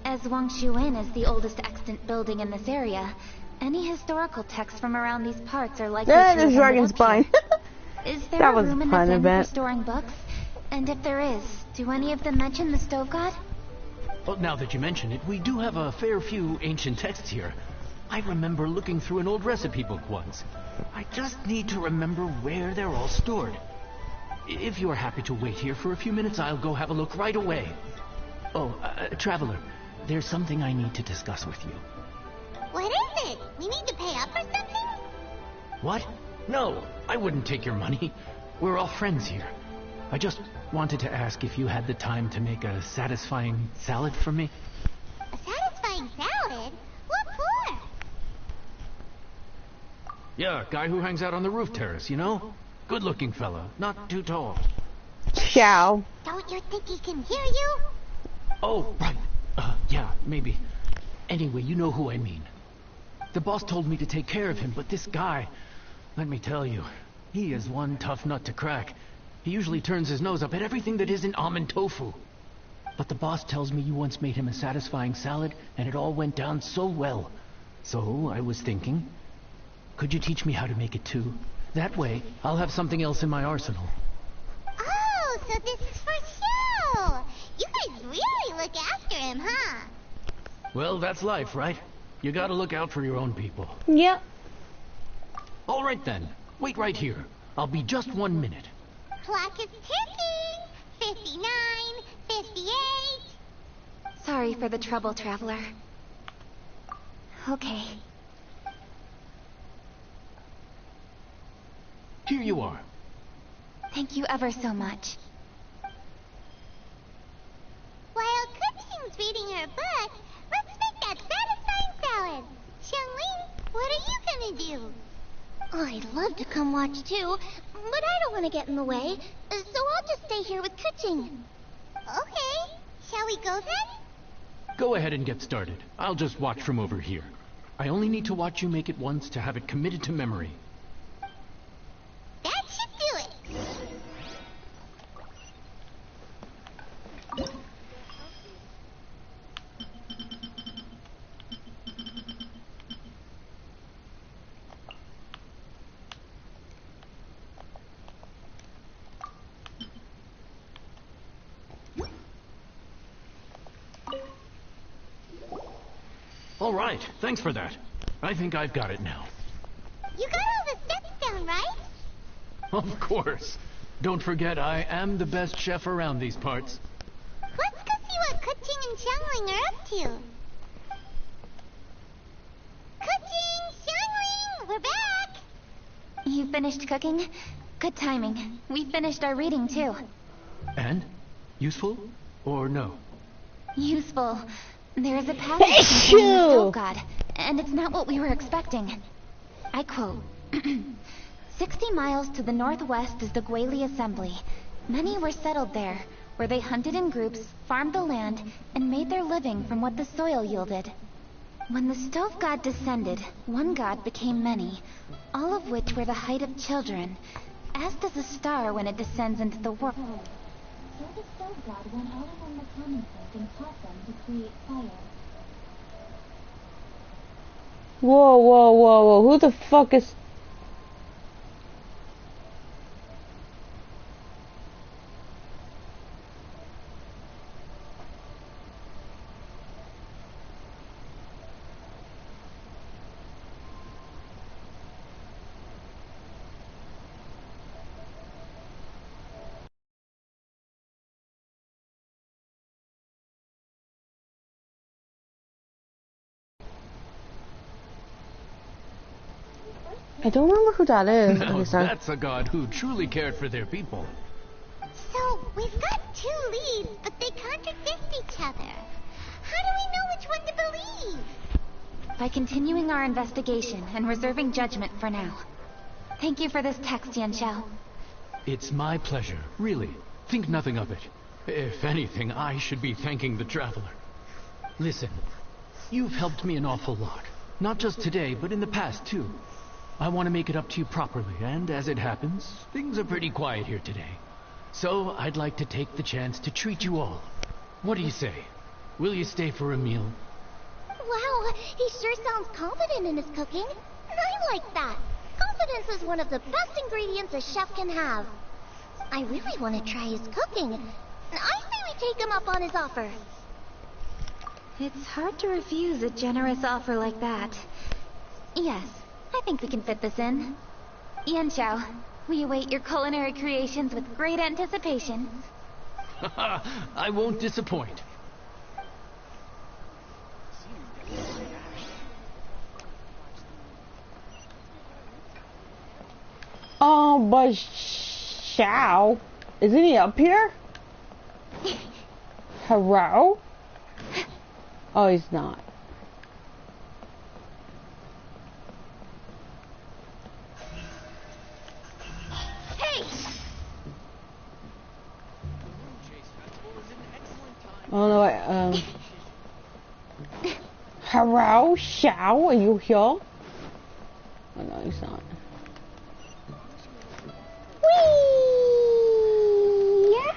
As Wangshu Inn is the oldest extant building in this area, any historical texts from around these parts are likely to have
The
ended
dragon's
up
spine.
here. Is there
That
a
was
room in
fun,
this
I
inn
bet.
for storing books? And if there is, do any of them mention the Stove God?
Well, now that you mention it, we do have a fair few ancient texts here. I remember looking through an old recipe book once. I just need to remember where they're all stored. If you're happy to wait here for a few minutes, I'll go have a look right away. Oh, Traveler, there's something I need to discuss with you.
What is it? We need to pay up or something?
What? No, I wouldn't take your money. We're all friends here. I just wanted to ask if you had the time to make a satisfying salad for me.
A satisfying salad? What for?
Yeah, guy who hangs out on the roof terrace, you know? Good-looking fella, not too tall.
Ciao.
Don't you think he can hear you?
Oh, right. Yeah, maybe. Anyway, you know who I mean. The boss told me to take care of him, but this guy, let me tell you, he is one tough nut to crack. He usually turns his nose up at everything that isn't almond tofu. But the boss tells me you once made him a satisfying salad, and it all went down so well. So, I was thinking, could you teach me how to make it too? That way, I'll have something else in my arsenal.
Oh, so this is for show. You guys really look after him, huh?
Well, that's life, right? You gotta look out for your own people.
Yep.
All right then. Wait right here. I'll be just 1 minute.
Clock is ticking. 59, 58.
Sorry for the trouble, Traveler. Okay.
Here you are.
Thank you ever so much.
While Kuching's reading her book, let's make that satisfying salad. Xiangling, what are you gonna do?
I'd love to come watch too, but I don't want to get in the way, so I'll just stay here with Kuching.
Okay, shall we go then?
Go ahead and get started. I'll just watch from over here. I only need to watch you make it once to have it committed to memory.
That should do it.
All right, thanks for that. I think I've got it now.
You got all the steps down, right?
Of course. Don't forget, I am the best chef around these parts.
Let's go see what Kuching and Xiangling are up to. Kuching, Xiangling, we're back.
You finished cooking? Good timing. We finished our reading too.
And? Useful? Or no?
Useful. There is a passage concerning the Stove God, and it's not what we were expecting. I quote, 60 miles to the northwest is the Guili Assembly. Many were settled there, where they hunted in groups, farmed the land, and made their living from what the soil yielded. When the Stove God descended, one god became many, all of which were the height of children, as does a star when it descends into the world. So the Stove God went out among the common folk and taught them to create fire.
Whoa, whoa, whoa, whoa. Who the fuck is... I don't remember who that is.
Now
Okay, sorry.
that's a god who truly cared for their people.
So, we've got two leads, but they contradict each other. How do we know which one to believe?
By continuing our investigation and reserving judgment for now. Thank you for this text, Yanxiao.
It's my pleasure, really. Think nothing of it. If anything, I should be thanking the traveler. Listen, you've helped me an awful lot. Not just today, but in the past, too. I want to make it up to you properly, and as it happens, things are pretty quiet here today. So, I'd like to take the chance to treat you all. What do you say? Will you stay for a meal?
Wow, he sure sounds confident in his cooking. I like that. Confidence is one of the best ingredients a chef can have. I really want to try his cooking. I say we take him up on his offer.
It's hard to refuse a generous offer like that. Yes, I think we can fit this in. Yanxiao, we await your culinary creations with great anticipation.
I won't disappoint.
Oh, but Xiao, isn't he up here? Hello? Oh, he's not.
Hey!
Oh no, hello, Xiao, are you here? Oh no, he's not.
Whee! Yeah!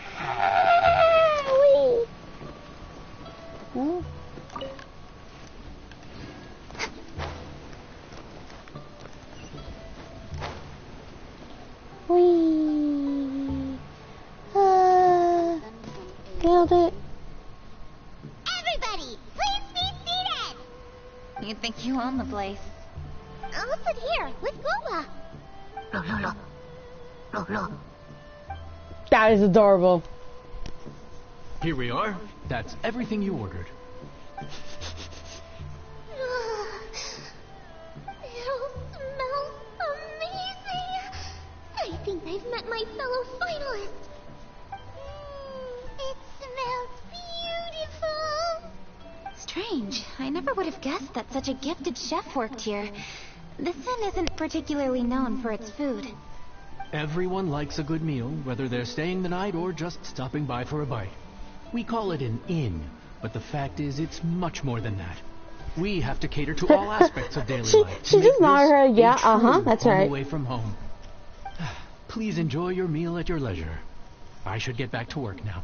Whee!
Oh.
Whee!
Nailed it.
Everybody, please be seated!
You think you own the place?
I'll sit here with Guoba.
That is adorable.
Here we are. That's everything you ordered.
It'll smell amazing. I think I've met my fellow finalist. It smells beautiful.
Strange. I never would have guessed that such a gifted chef worked here. This inn isn't particularly known for its food.
Everyone likes a good meal, whether they're staying the night or just stopping by for a bite. We call it an inn, but the fact is it's much more than that. We have to cater to all aspects of daily life.
She just nodded her, yeah, that's
home
right.
away from home. Please enjoy your meal at your leisure. I should get back to work now.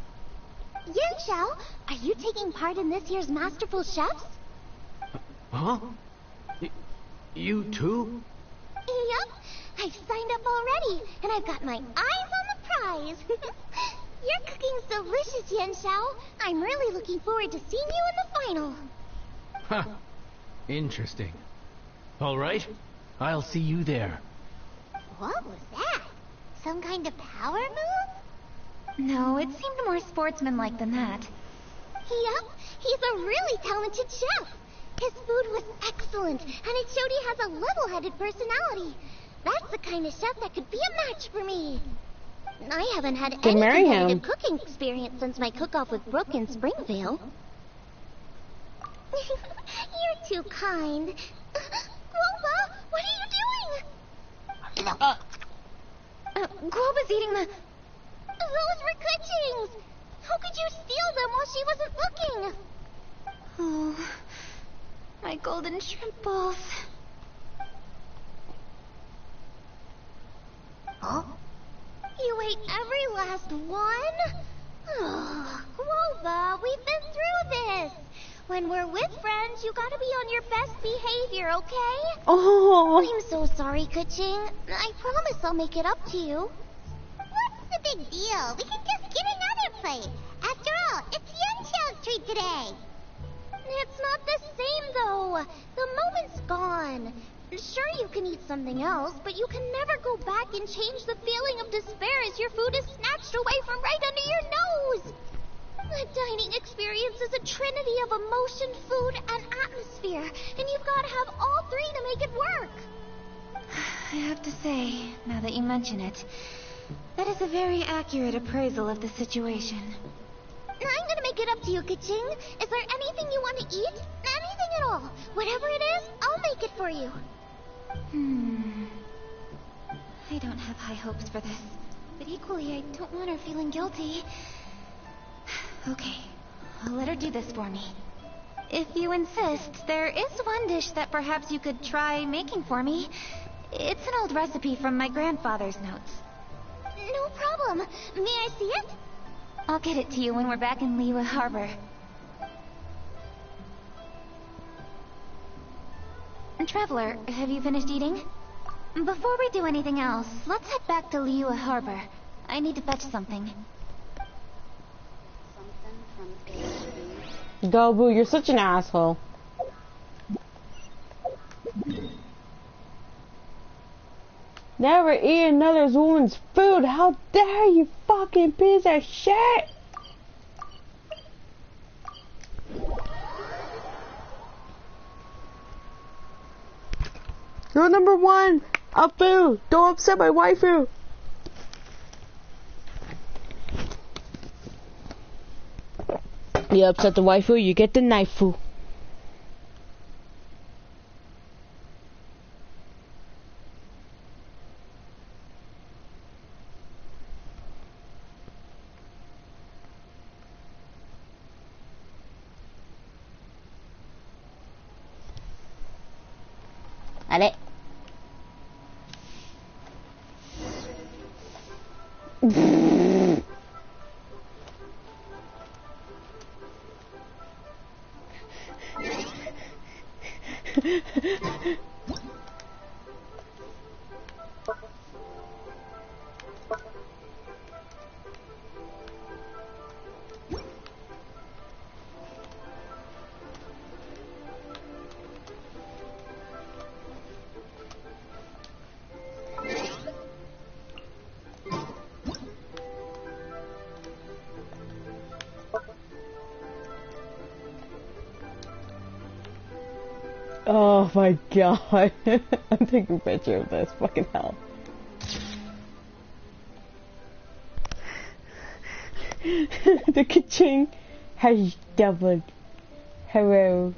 Yanxiao, are you taking part in this year's Masterful Chefs?
Huh? You too?
Yep, I've signed up already, and I've got my eyes on the prize. Your cooking's delicious, Yanxiao. I'm really looking forward to seeing you in the final.
Huh. Interesting. All right. I'll see you there.
What was that? Some kind of power move?
No, it seemed more sportsmanlike than that.
Yep, he's a really talented chef. His food was excellent, and it showed he has a level-headed personality. That's the kind of chef that could be a match for me. I haven't had any competitive cooking experience since my cook-off with Brooke in Springvale. You're too kind. Guoba, what are you doing?
Guoba's eating the...
Those were Kuching's! How could you steal them while she wasn't looking?
Oh, my golden shrimp balls.
Huh? You ate every last one? Oh, Guoba, we've been through this. When we're with friends, you gotta be on your best behavior, okay?
Oh.
I'm so sorry, Kuching. I promise I'll make it up to you. What's the big deal? We can just get another plate. After all, it's Yanxiao's treat today. It's not the same, though. The moment's gone. Sure, you can eat something else, but you can never go back and change the feeling of despair as your food is snatched away from right under your nose. The dining experience is a trinity of emotion, food, and atmosphere, and you've got to have all three to make it work.
I have to say, now that you mention it, that is a very accurate appraisal of the situation.
I'm gonna make it up to you, Kuching. Is there anything you want to eat? Anything at all. Whatever it is, I'll make it for you.
I don't have high hopes for this, but equally I don't want her feeling guilty. Okay, I'll let her do this for me. If you insist, there is one dish that perhaps you could try making for me. It's an old recipe from my grandfather's notes.
No problem. May I see it?
I'll get it to you when we're back in Liyue Harbor. Traveler, have you finished eating? Before we do anything else, let's head back to Liyue Harbor. I need to fetch something.
Gobu, you're such an asshole. Never eat another woman's food. How dare you, fucking piece of shit! Rule number 1, Apu, don't upset my waifu. You upset the waifu, you get the knifeu. Allez. Oh my god. I'm taking a picture of this. Fucking hell. The ka-ching has doubled. Hello.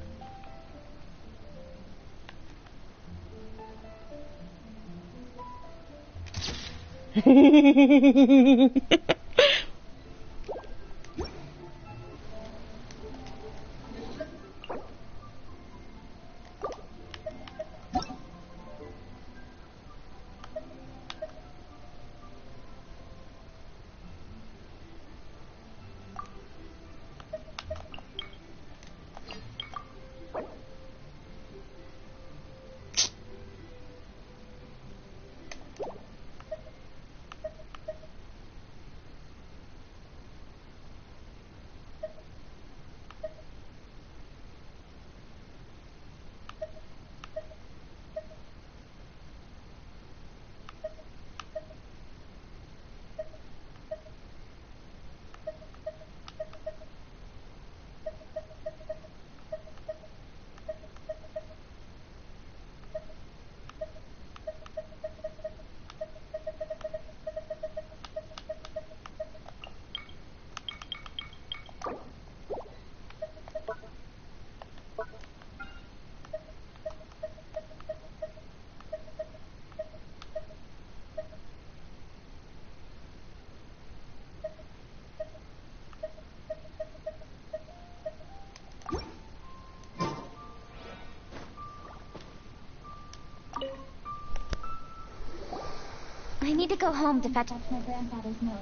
I need to go home to fetch my grandfather's notes.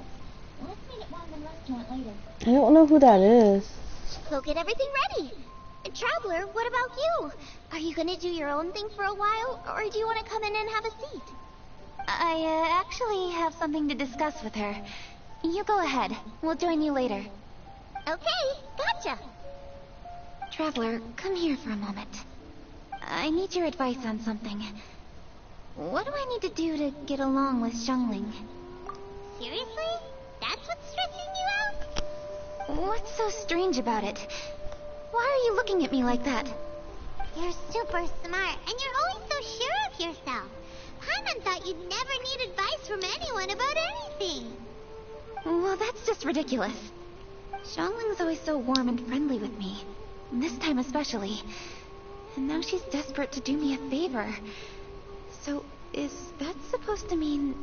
Let's meet at Wangan Restaurant later.
I don't know who that is.
Go get everything ready. Traveler, what about you? Are you gonna do your own thing for a while, or do you want to come in and have a seat?
I actually have something to discuss with her. You go ahead. We'll join you later.
Okay, gotcha.
Traveler, come here for a moment. I need your advice on something. What do I need to do to get along with Xiangling?
Seriously? That's what's stressing you out?
What's so strange about it? Why are you looking at me like that?
You're super smart, and you're always so sure of yourself. Paimon thought you'd never need advice from anyone about anything.
Well, that's just ridiculous. Xiangling's always so warm and friendly with me. This time especially. And now she's desperate to do me a favor. So, is that supposed to mean...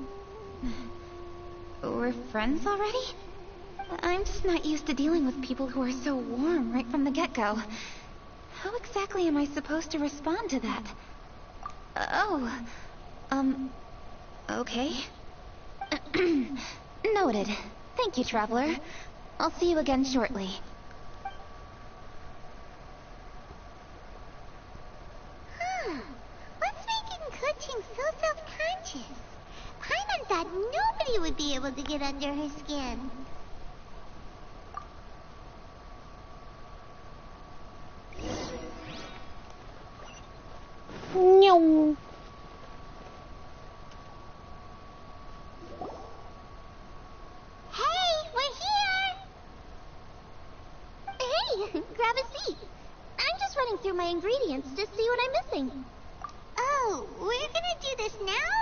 we're friends already? I'm just not used to dealing with people who are so warm right from the get-go. How exactly am I supposed to respond to that? Okay. Noted. Thank you, Traveler. I'll see you again shortly.
What's making Kuching so self-conscious? Paimon thought nobody would be able to get under her skin.
No.
Hey, we're here!
Hey, grab a seat. I'm just running through my ingredients to see what I'm missing.
Oh, we're gonna do this now?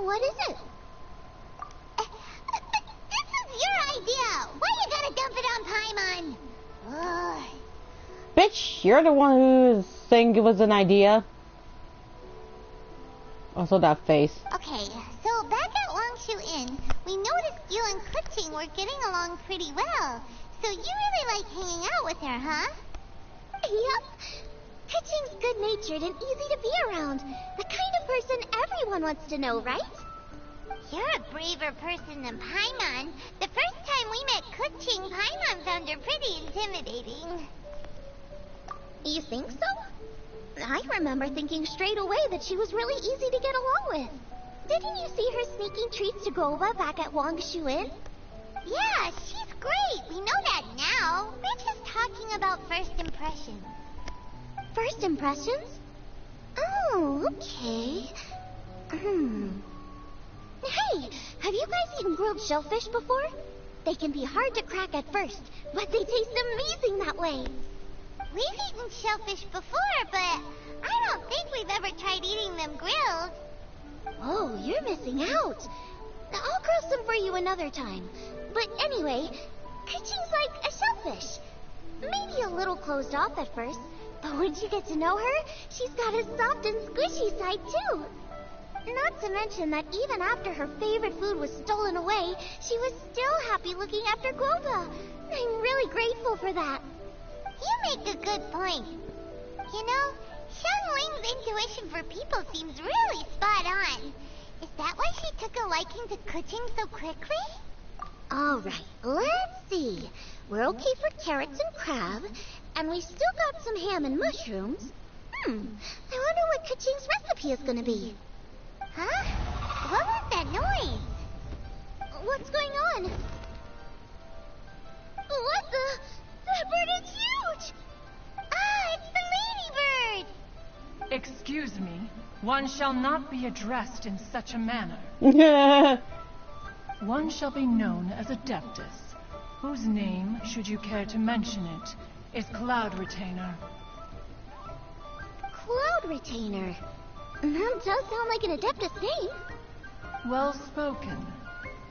What is it?
But this is your idea! Why you gotta dump it on Paimon? Ugh.
Bitch, you're the one who was saying it was an idea. Also that face.
Okay, so back at Longshu Inn, we noticed you and Kuching were getting along pretty well. So you really like hanging out with her, huh?
Yep. Kuching's good-natured and easy to be around. The kind of person everyone wants to know, right?
You're a braver person than Paimon. The first time we met Kuching, Paimon found her pretty intimidating.
You think so? I remember thinking straight away that she was really easy to get along with. Didn't you see her sneaking treats to Goba back at Longshu Inn?
Yeah, she's great. We know that now. We're just talking about first impressions.
First impressions? Oh, okay. Hey, have you guys eaten grilled shellfish before? They can be hard to crack at first, but they taste amazing that way.
We've eaten shellfish before, but I don't think we've ever tried eating them grilled.
Oh, you're missing out. I'll grill some for you another time. But anyway, Kuching's like a shellfish. Maybe a little closed off at first, but once you get to know her, she's got a soft and squishy side too. Not to mention that even after her favorite food was stolen away, she was still happy looking after Guoba. I'm really grateful for that.
You make a good point. You know, Xiangling's intuition for people seems really spot on. Is that why she took a liking to Kuching so quickly?
Alright, let's see. We're okay for carrots and crab, and we still got some ham and mushrooms. I wonder what Kuching's recipe is gonna be.
Huh? What was that noise?
What's going on? What the? That bird is huge!
Ah, it's the ladybird!
Excuse me. One shall not be addressed in such a manner. One shall be known as Adeptus, whose name, should you care to mention it, is Cloud Retainer.
Cloud Retainer? That does sound like an Adeptus name.
Well spoken.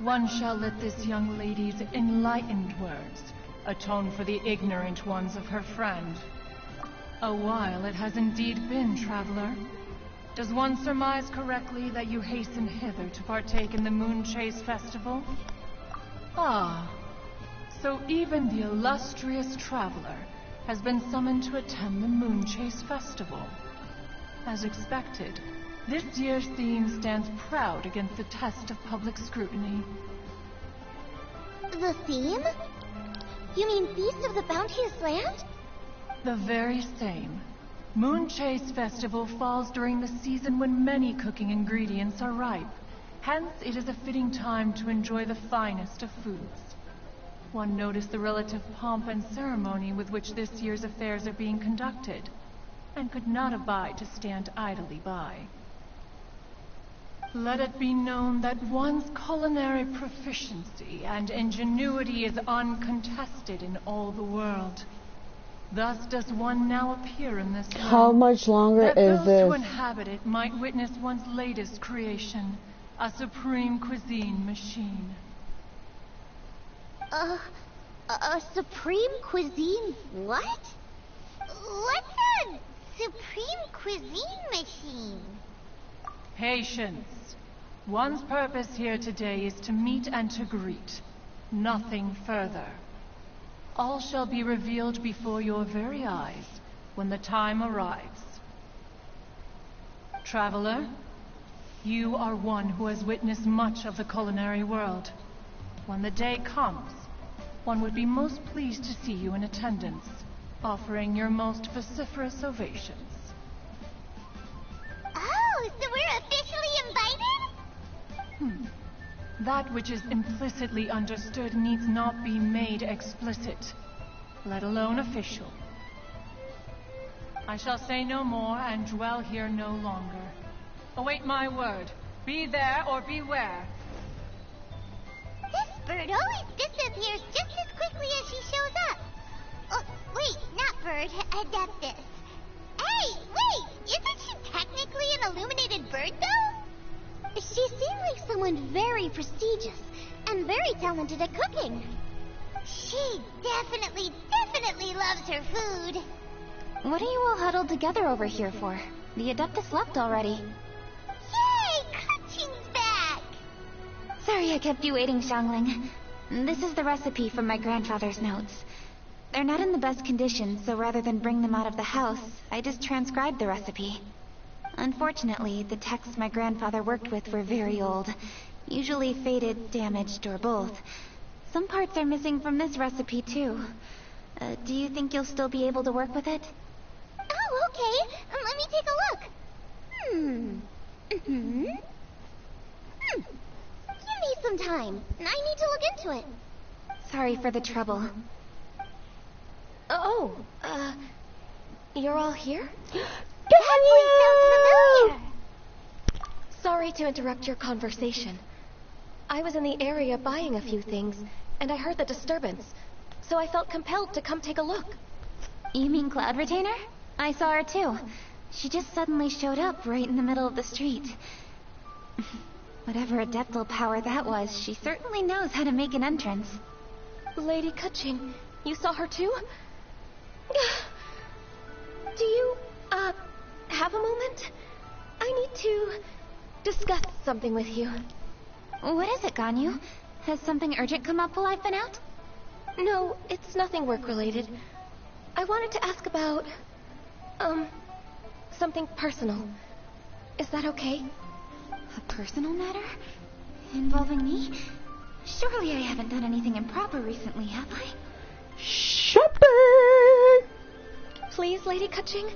One shall let this young lady's enlightened words atone for the ignorant ones of her friend. A while it has indeed been, traveler. Does one surmise correctly that you hasten hither to partake in the Moon Chase Festival? Ah, so even the illustrious traveler has been summoned to attend the Moon Chase Festival. As expected, this year's theme stands proud against the test of public scrutiny.
The theme? You mean Feast of the Bounteous Land?
The very same. Moon Chase Festival falls during the season when many cooking ingredients are ripe. Hence, it is a fitting time to enjoy the finest of foods. One noticed the relative pomp and ceremony with which this year's affairs are being conducted, and could not abide to stand idly by. Let it be known that one's culinary proficiency and ingenuity is uncontested in all the world. Thus does one now appear in this realm.
How much longer
that
is
those
this?
who inhabit it might witness one's latest creation, a supreme cuisine machine.
A supreme cuisine what?
What's a supreme cuisine machine?
Patience. One's purpose here today is to meet and to greet. Nothing further. All shall be revealed before your very eyes when the time arrives. Traveler, you are one who has witnessed much of the culinary world. When the day comes, one would be most pleased to see you in attendance, offering your most vociferous ovations.
Oh, so we're officially invited?
That which is implicitly understood needs not be made explicit, let alone official. I shall say no more and dwell here no longer. Await my word. Be there or beware.
This bird always disappears just as quickly as she shows up. Oh, wait, not bird, Adeptus. Hey, wait, isn't she technically an illuminated bird, though? She seemed like someone very prestigious and very talented at cooking. She definitely loves her food.
What are you all huddled together over here for? The Adeptus left already.
Yay! Coaching's back!
Sorry I kept you waiting, Xiangling. This is the recipe from my grandfather's notes. They're not in the best condition, so rather than bring them out of the house, I just transcribed the recipe. Unfortunately, the texts my grandfather worked with were very old. Usually faded, damaged, or both. Some parts are missing from this recipe, too. Do you think you'll still be able to work with it?
Oh, okay. Let me take a look. Give me some time. I need to look into it.
Sorry for the trouble.
You're all here? Sorry to interrupt your conversation. I was in the area buying a few things, and I heard the disturbance, so I felt compelled to come take a look.
You mean Cloud Retainer? I saw her too. She just suddenly showed up right in the middle of the street. Whatever adeptal power that was, she certainly knows how to make an entrance.
Lady Kaching, you saw her too? Do you, have a moment? I need to discuss something with you.
What is it, Ganyu? Has something urgent come up while I've been out?
No, it's nothing work-related. I wanted to ask about, something personal. Is that okay?
A personal matter? Involving me? Surely I haven't done anything improper recently, have I?
Shopping!
Please, Lady Kaching.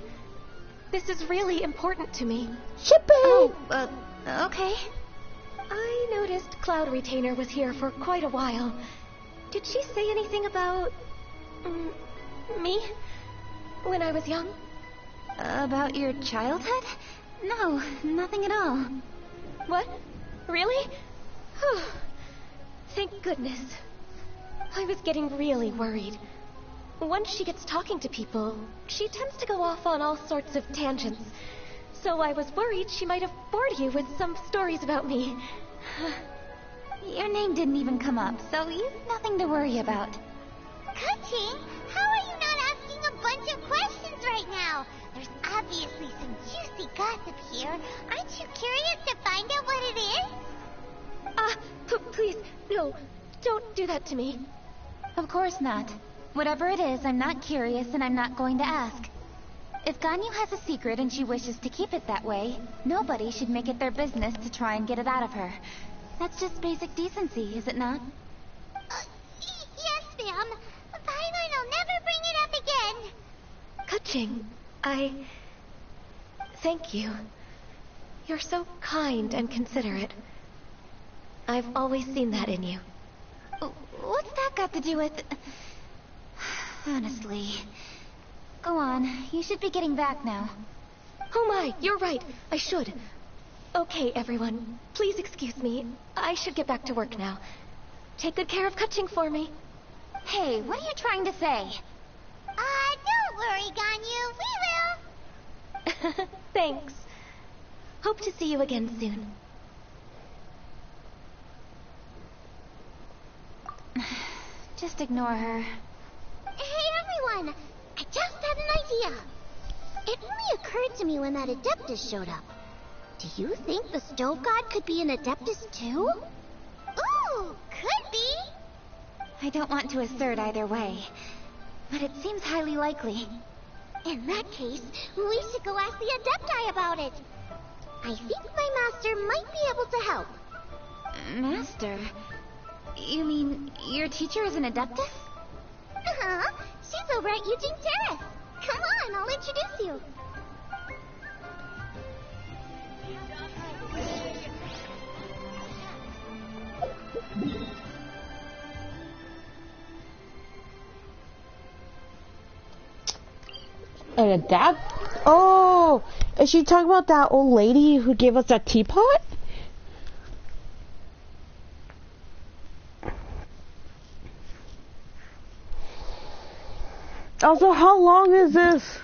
This is really important to me.
Shopping!
Okay.
I noticed Cloud Retainer was here for quite a while. Did she say anything about... me? When I was young?
About your childhood? No, nothing at all.
What? Really? Thank goodness. I was getting really worried. Once she gets talking to people, she tends to go off on all sorts of tangents. So I was worried she might have bored you with some stories about me.
Your name didn't even come up, so you've nothing to worry about.
Kaching, how are you not asking a bunch of questions right now? There's obviously some juicy gossip here. Aren't you curious to find out what it is?
Please, no, don't do that to me.
Of course not. Whatever it is, I'm not curious and I'm not going to ask. If Ganyu has a secret and she wishes to keep it that way, nobody should make it their business to try and get it out of her. That's just basic decency, is it not?
Yes, ma'am. Fine, I'll never bring it up again.
Kaching, thank you. You're so kind and considerate. I've always seen that in you.
What's that got to do with... Honestly... Go on, you should be getting back now.
Oh my, you're right, I should. Okay, everyone, please excuse me. I should get back to work now. Take good care of Kaching for me.
Hey, what are you trying to say?
Don't worry, Ganyu, we will.
Thanks. Hope to see you again soon.
Just ignore her.
Hey, everyone! I just had an idea. It only occurred to me when that Adeptus showed up. Do you think the Stove God could be an Adeptus too? Ooh, could be.
I don't want to assert either way, but it seems highly likely.
In that case, we should go ask the Adepti about it. I think my master might be able to help.
Master? You mean your teacher is an Adeptus?
Uh-huh. She's over at Eugene Terrace. Come on, I'll introduce you.
An adapt? Oh, is she talking about that old lady who gave us that teapot? Also, how long is this?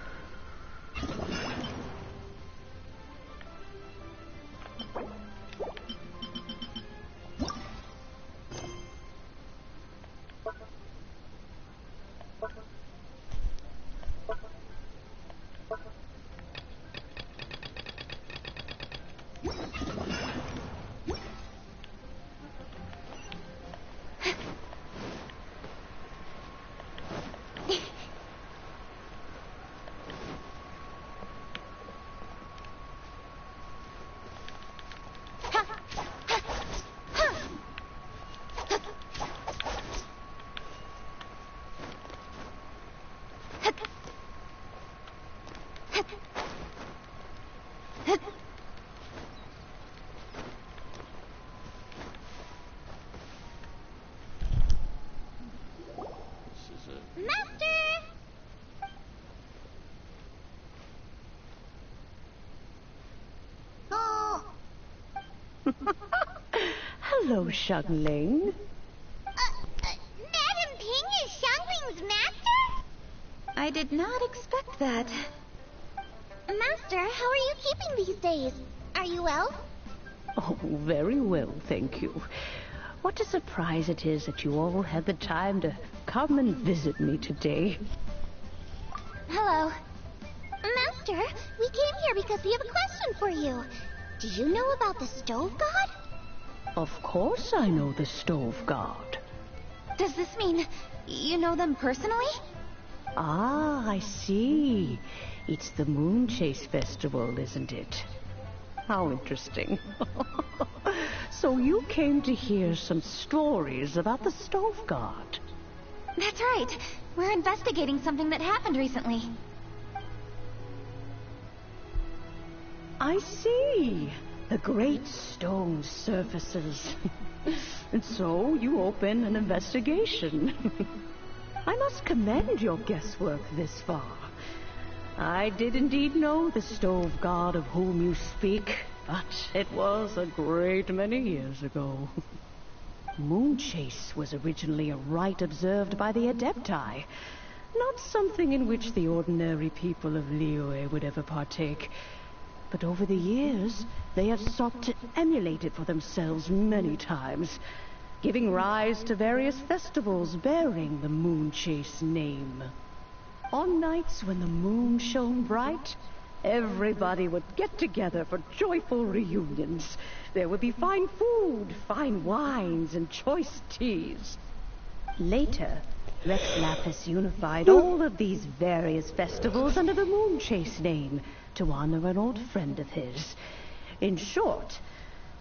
Hello, Xiangling.
Madam Ping is Xiangling's master?
I did not expect that.
Master, how are you keeping these days? Are you well?
Oh, very well, thank you. What a surprise it is that you all had the time to come and visit me today.
Hello. Master, we came here because we have a question for you. Do you know about the Stove God?
Of course I know the Stove God.
Does this mean you know them personally?
Ah, I see. It's the Moon Chase Festival, isn't it? How interesting. So you came to hear some stories about the Stove God.
That's right. We're investigating something that happened recently.
I see. The great stone surfaces. And so you open an investigation. I must commend your guesswork this far. I did indeed know the Stove God of whom you speak, but it was a great many years ago. Moon Chase was originally a rite observed by the Adepti, not something in which the ordinary people of Liyue would ever partake. But over the years, they have sought to emulate it for themselves many times, giving rise to various festivals bearing the Moon Chase name. On nights when the moon shone bright, everybody would get together for joyful reunions. There would be fine food, fine wines, and choice teas. Later, Rex Lapis unified all of these various festivals under the Moon Chase name to honor an old friend of his. In short,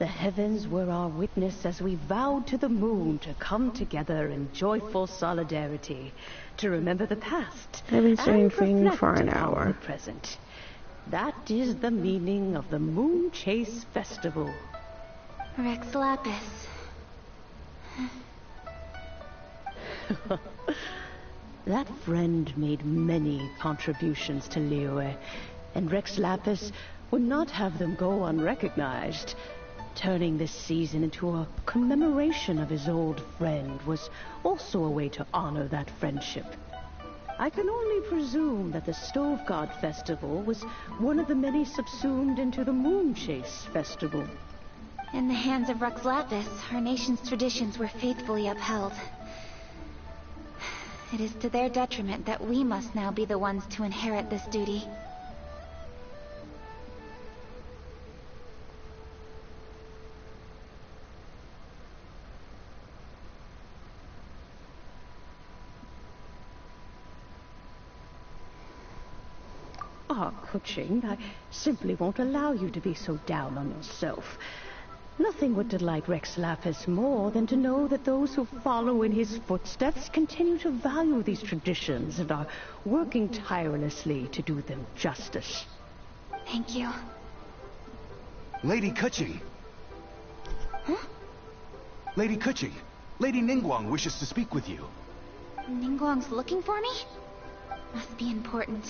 the heavens were our witness as we vowed to the moon to come together in joyful solidarity, to remember the past
I've been
and
streaming for
reflect
an
upon
hour.
the present. That is the meaning of the Moon Chase Festival.
Rex Lapis.
That friend made many contributions to Liyue, and Rex Lapis would not have them go unrecognized. Turning this season into a commemoration of his old friend was also a way to honor that friendship. I can only presume that the Stove God Festival was one of the many subsumed into the Moon Chase Festival.
In the hands of Rex Lapis, our nation's traditions were faithfully upheld. It is to their detriment that we must now be the ones to inherit this duty.
are, Kuching. I simply won't allow you to be so down on yourself. Nothing would delight Rex Lapis more than to know that those who follow in his footsteps continue to value these traditions and are working tirelessly to do them justice.
Thank you.
Lady Kuching!
Huh?
Lady Kuching! Lady Ningguang wishes to speak with you.
Ningguang's looking for me? Must be important.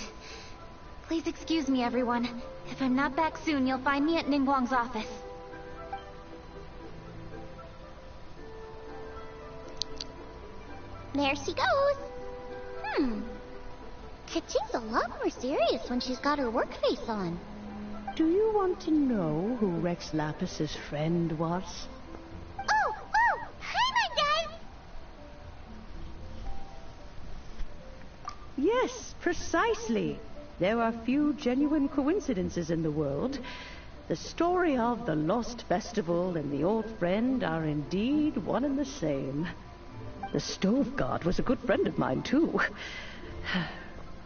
Please excuse me, everyone. If I'm not back soon, you'll find me at Ningguang's office.
There she goes. Kuching's a lot more serious when she's got her work face on.
Do you want to know who Rex Lapis's friend was?
Oh! Hi, my guys!
Yes, precisely. There are few genuine coincidences in the world. The story of the Lost Festival and the old friend are indeed one and the same. The Stove God was a good friend of mine, too.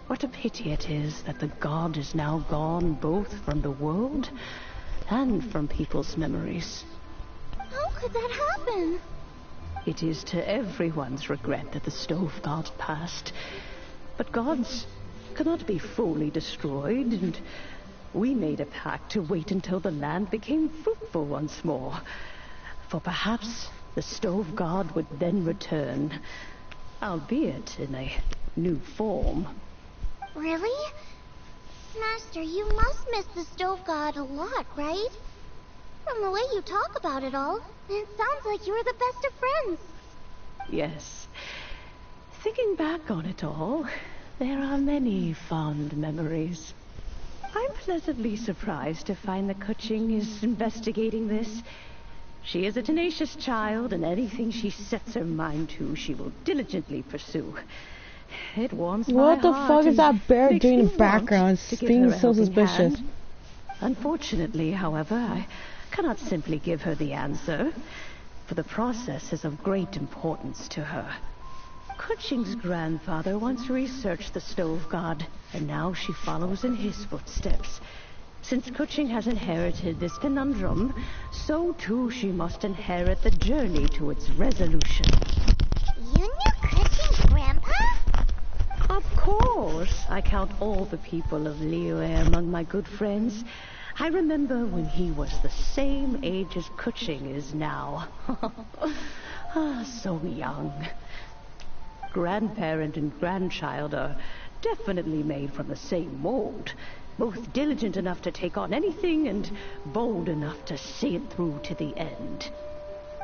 What a pity it is that the god is now gone both from the world and from people's memories.
How could that happen?
It is to everyone's regret that the Stove God passed. But gods cannot be fully destroyed, and we made a pact to wait until the land became fruitful once more. For perhaps the Stove God would then return, albeit in a new form.
Really? Master, you must miss the Stove God a lot, right? From the way you talk about it all, it sounds like you were the best of friends.
Yes. Thinking back on it all, there are many fond memories. I'm pleasantly surprised to find that Kuching is investigating this. She is a tenacious child, and anything she sets her mind to, she will diligently pursue. It warms my
What the
heart
fuck is
and
that bear
makes
doing in
me
the background?
want to give
Being
her a
so
helping
suspicious.
hand. Unfortunately, however, I cannot simply give her the answer, for the process is of great importance to her. Kuching's grandfather once researched the Stove God, and now she follows in his footsteps. Since Kuching has inherited this conundrum, so too she must inherit the journey to its resolution.
You knew Kuching's grandpa?
Of course. I count all the people of Liyue among my good friends. I remember when he was the same age as Kuching is now. So young. Grandparent and grandchild are definitely made from the same mold. Both diligent enough to take on anything and bold enough to see it through to the end.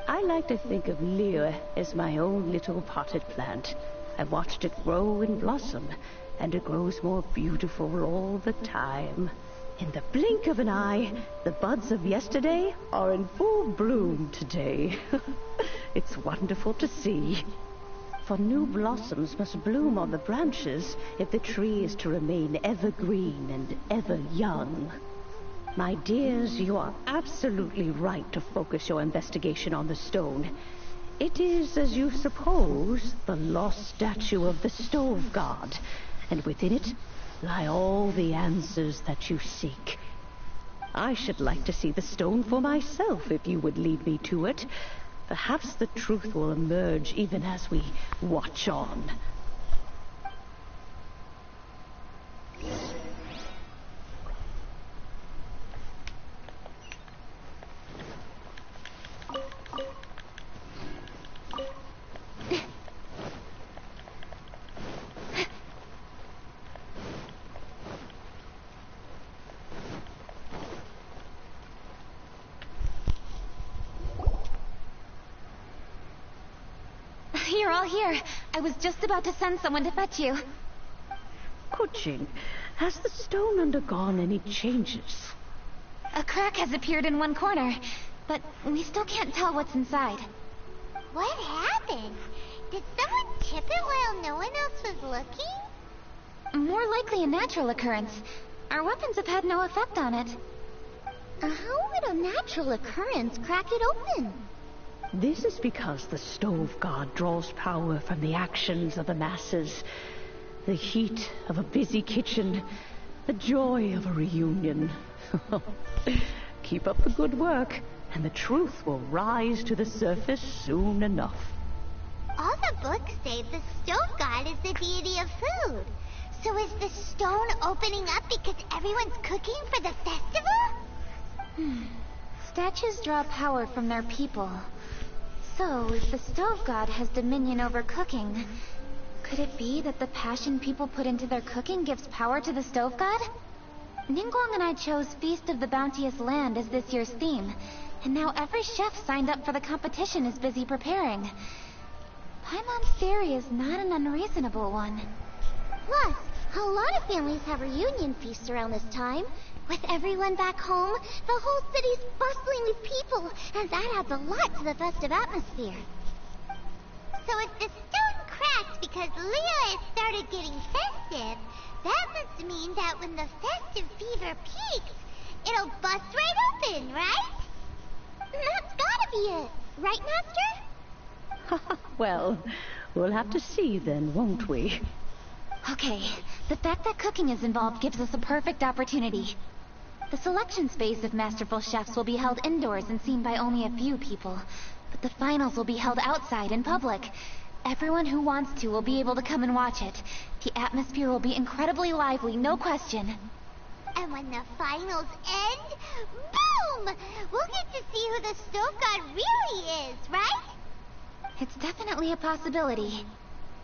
I like to think of Liyue as my own little potted plant. I've watched it grow and blossom, and it grows more beautiful all the time. In the blink of an eye, the buds of yesterday are in full bloom today. It's wonderful to see. For new blossoms must bloom on the branches if the tree is to remain evergreen and ever young. My dears, you are absolutely right to focus your investigation on the stone. It is, as you suppose, the lost statue of the Stove God, and within it lie all the answers that you seek. I should like to see the stone for myself if you would lead me to it. Perhaps the truth will emerge even as we watch on.
You're all here. I was just about to send someone to fetch you.
Kuching, has the stone undergone any changes?
A crack has appeared in one corner, but we still can't tell what's inside.
What happened? Did someone tip it while no one else was looking?
More likely a natural occurrence. Our weapons have had no effect on it.
How would a natural occurrence crack it open?
This is because the Stove God draws power from the actions of the masses. The heat of a busy kitchen, The joy of a reunion. Keep up the good work, and the truth will rise to the surface soon enough.
All the books say the stone god is the deity of food. So is the stone opening up because everyone's cooking for the festival?
Statues draw power from their people. So, if the stove god has dominion over cooking, could it be that the passion people put into their cooking gives power to the stove god? Ningguang and I chose Feast of the Bounteous Land as this year's theme, and now every chef signed up for the competition is busy preparing. Paimon's theory is not an unreasonable one.
Plus, a lot of families have reunion feasts around this time. With everyone back home, the whole city's bustling with people, and that adds a lot to the festive atmosphere. So if the stone cracked because Leo started getting festive, that must mean that when the festive fever peaks, it'll bust right open, right? That's gotta be it, right, Master?
Well, we'll have to see then, won't we?
Okay, the fact that cooking is involved gives us a perfect opportunity. The selection phase of masterful chefs will be held indoors and seen by only a few people, but the finals will be held outside in public. Everyone who wants to will be able to come and watch it. The atmosphere will be incredibly lively, no question.
And when the finals end, boom! We'll get to see who the stove god really is, right?
It's definitely a possibility.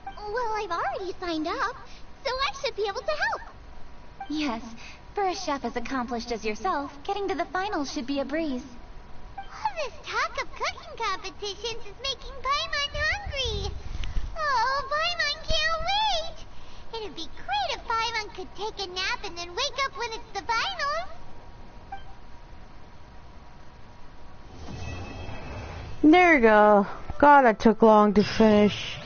Well, I've already signed up, so I should be able to help.
Yes, for a chef as accomplished as yourself, getting to the finals should be a breeze.
All this talk of cooking competitions is making Paimon hungry. Oh, Paimon can't wait. It'd be great if Paimon could take a nap and then wake up when it's the finals.
There you go. God, that took long to finish.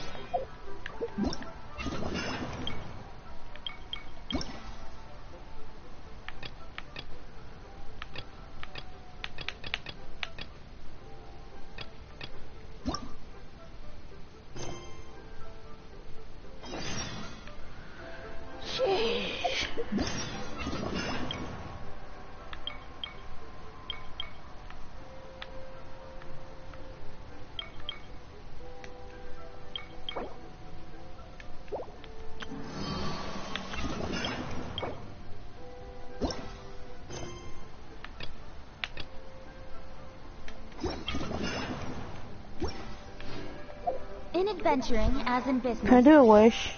In adventuring, as in business...
Can I do a wish?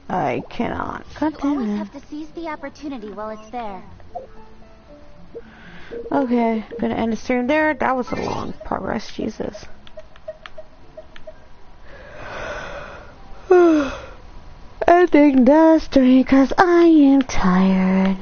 I cannot. God
You
damn
always
it.
have to seize the opportunity while it's there.
Okay, gonna end the stream there. That was a long progress, Jesus. Ending the stream because I am tired.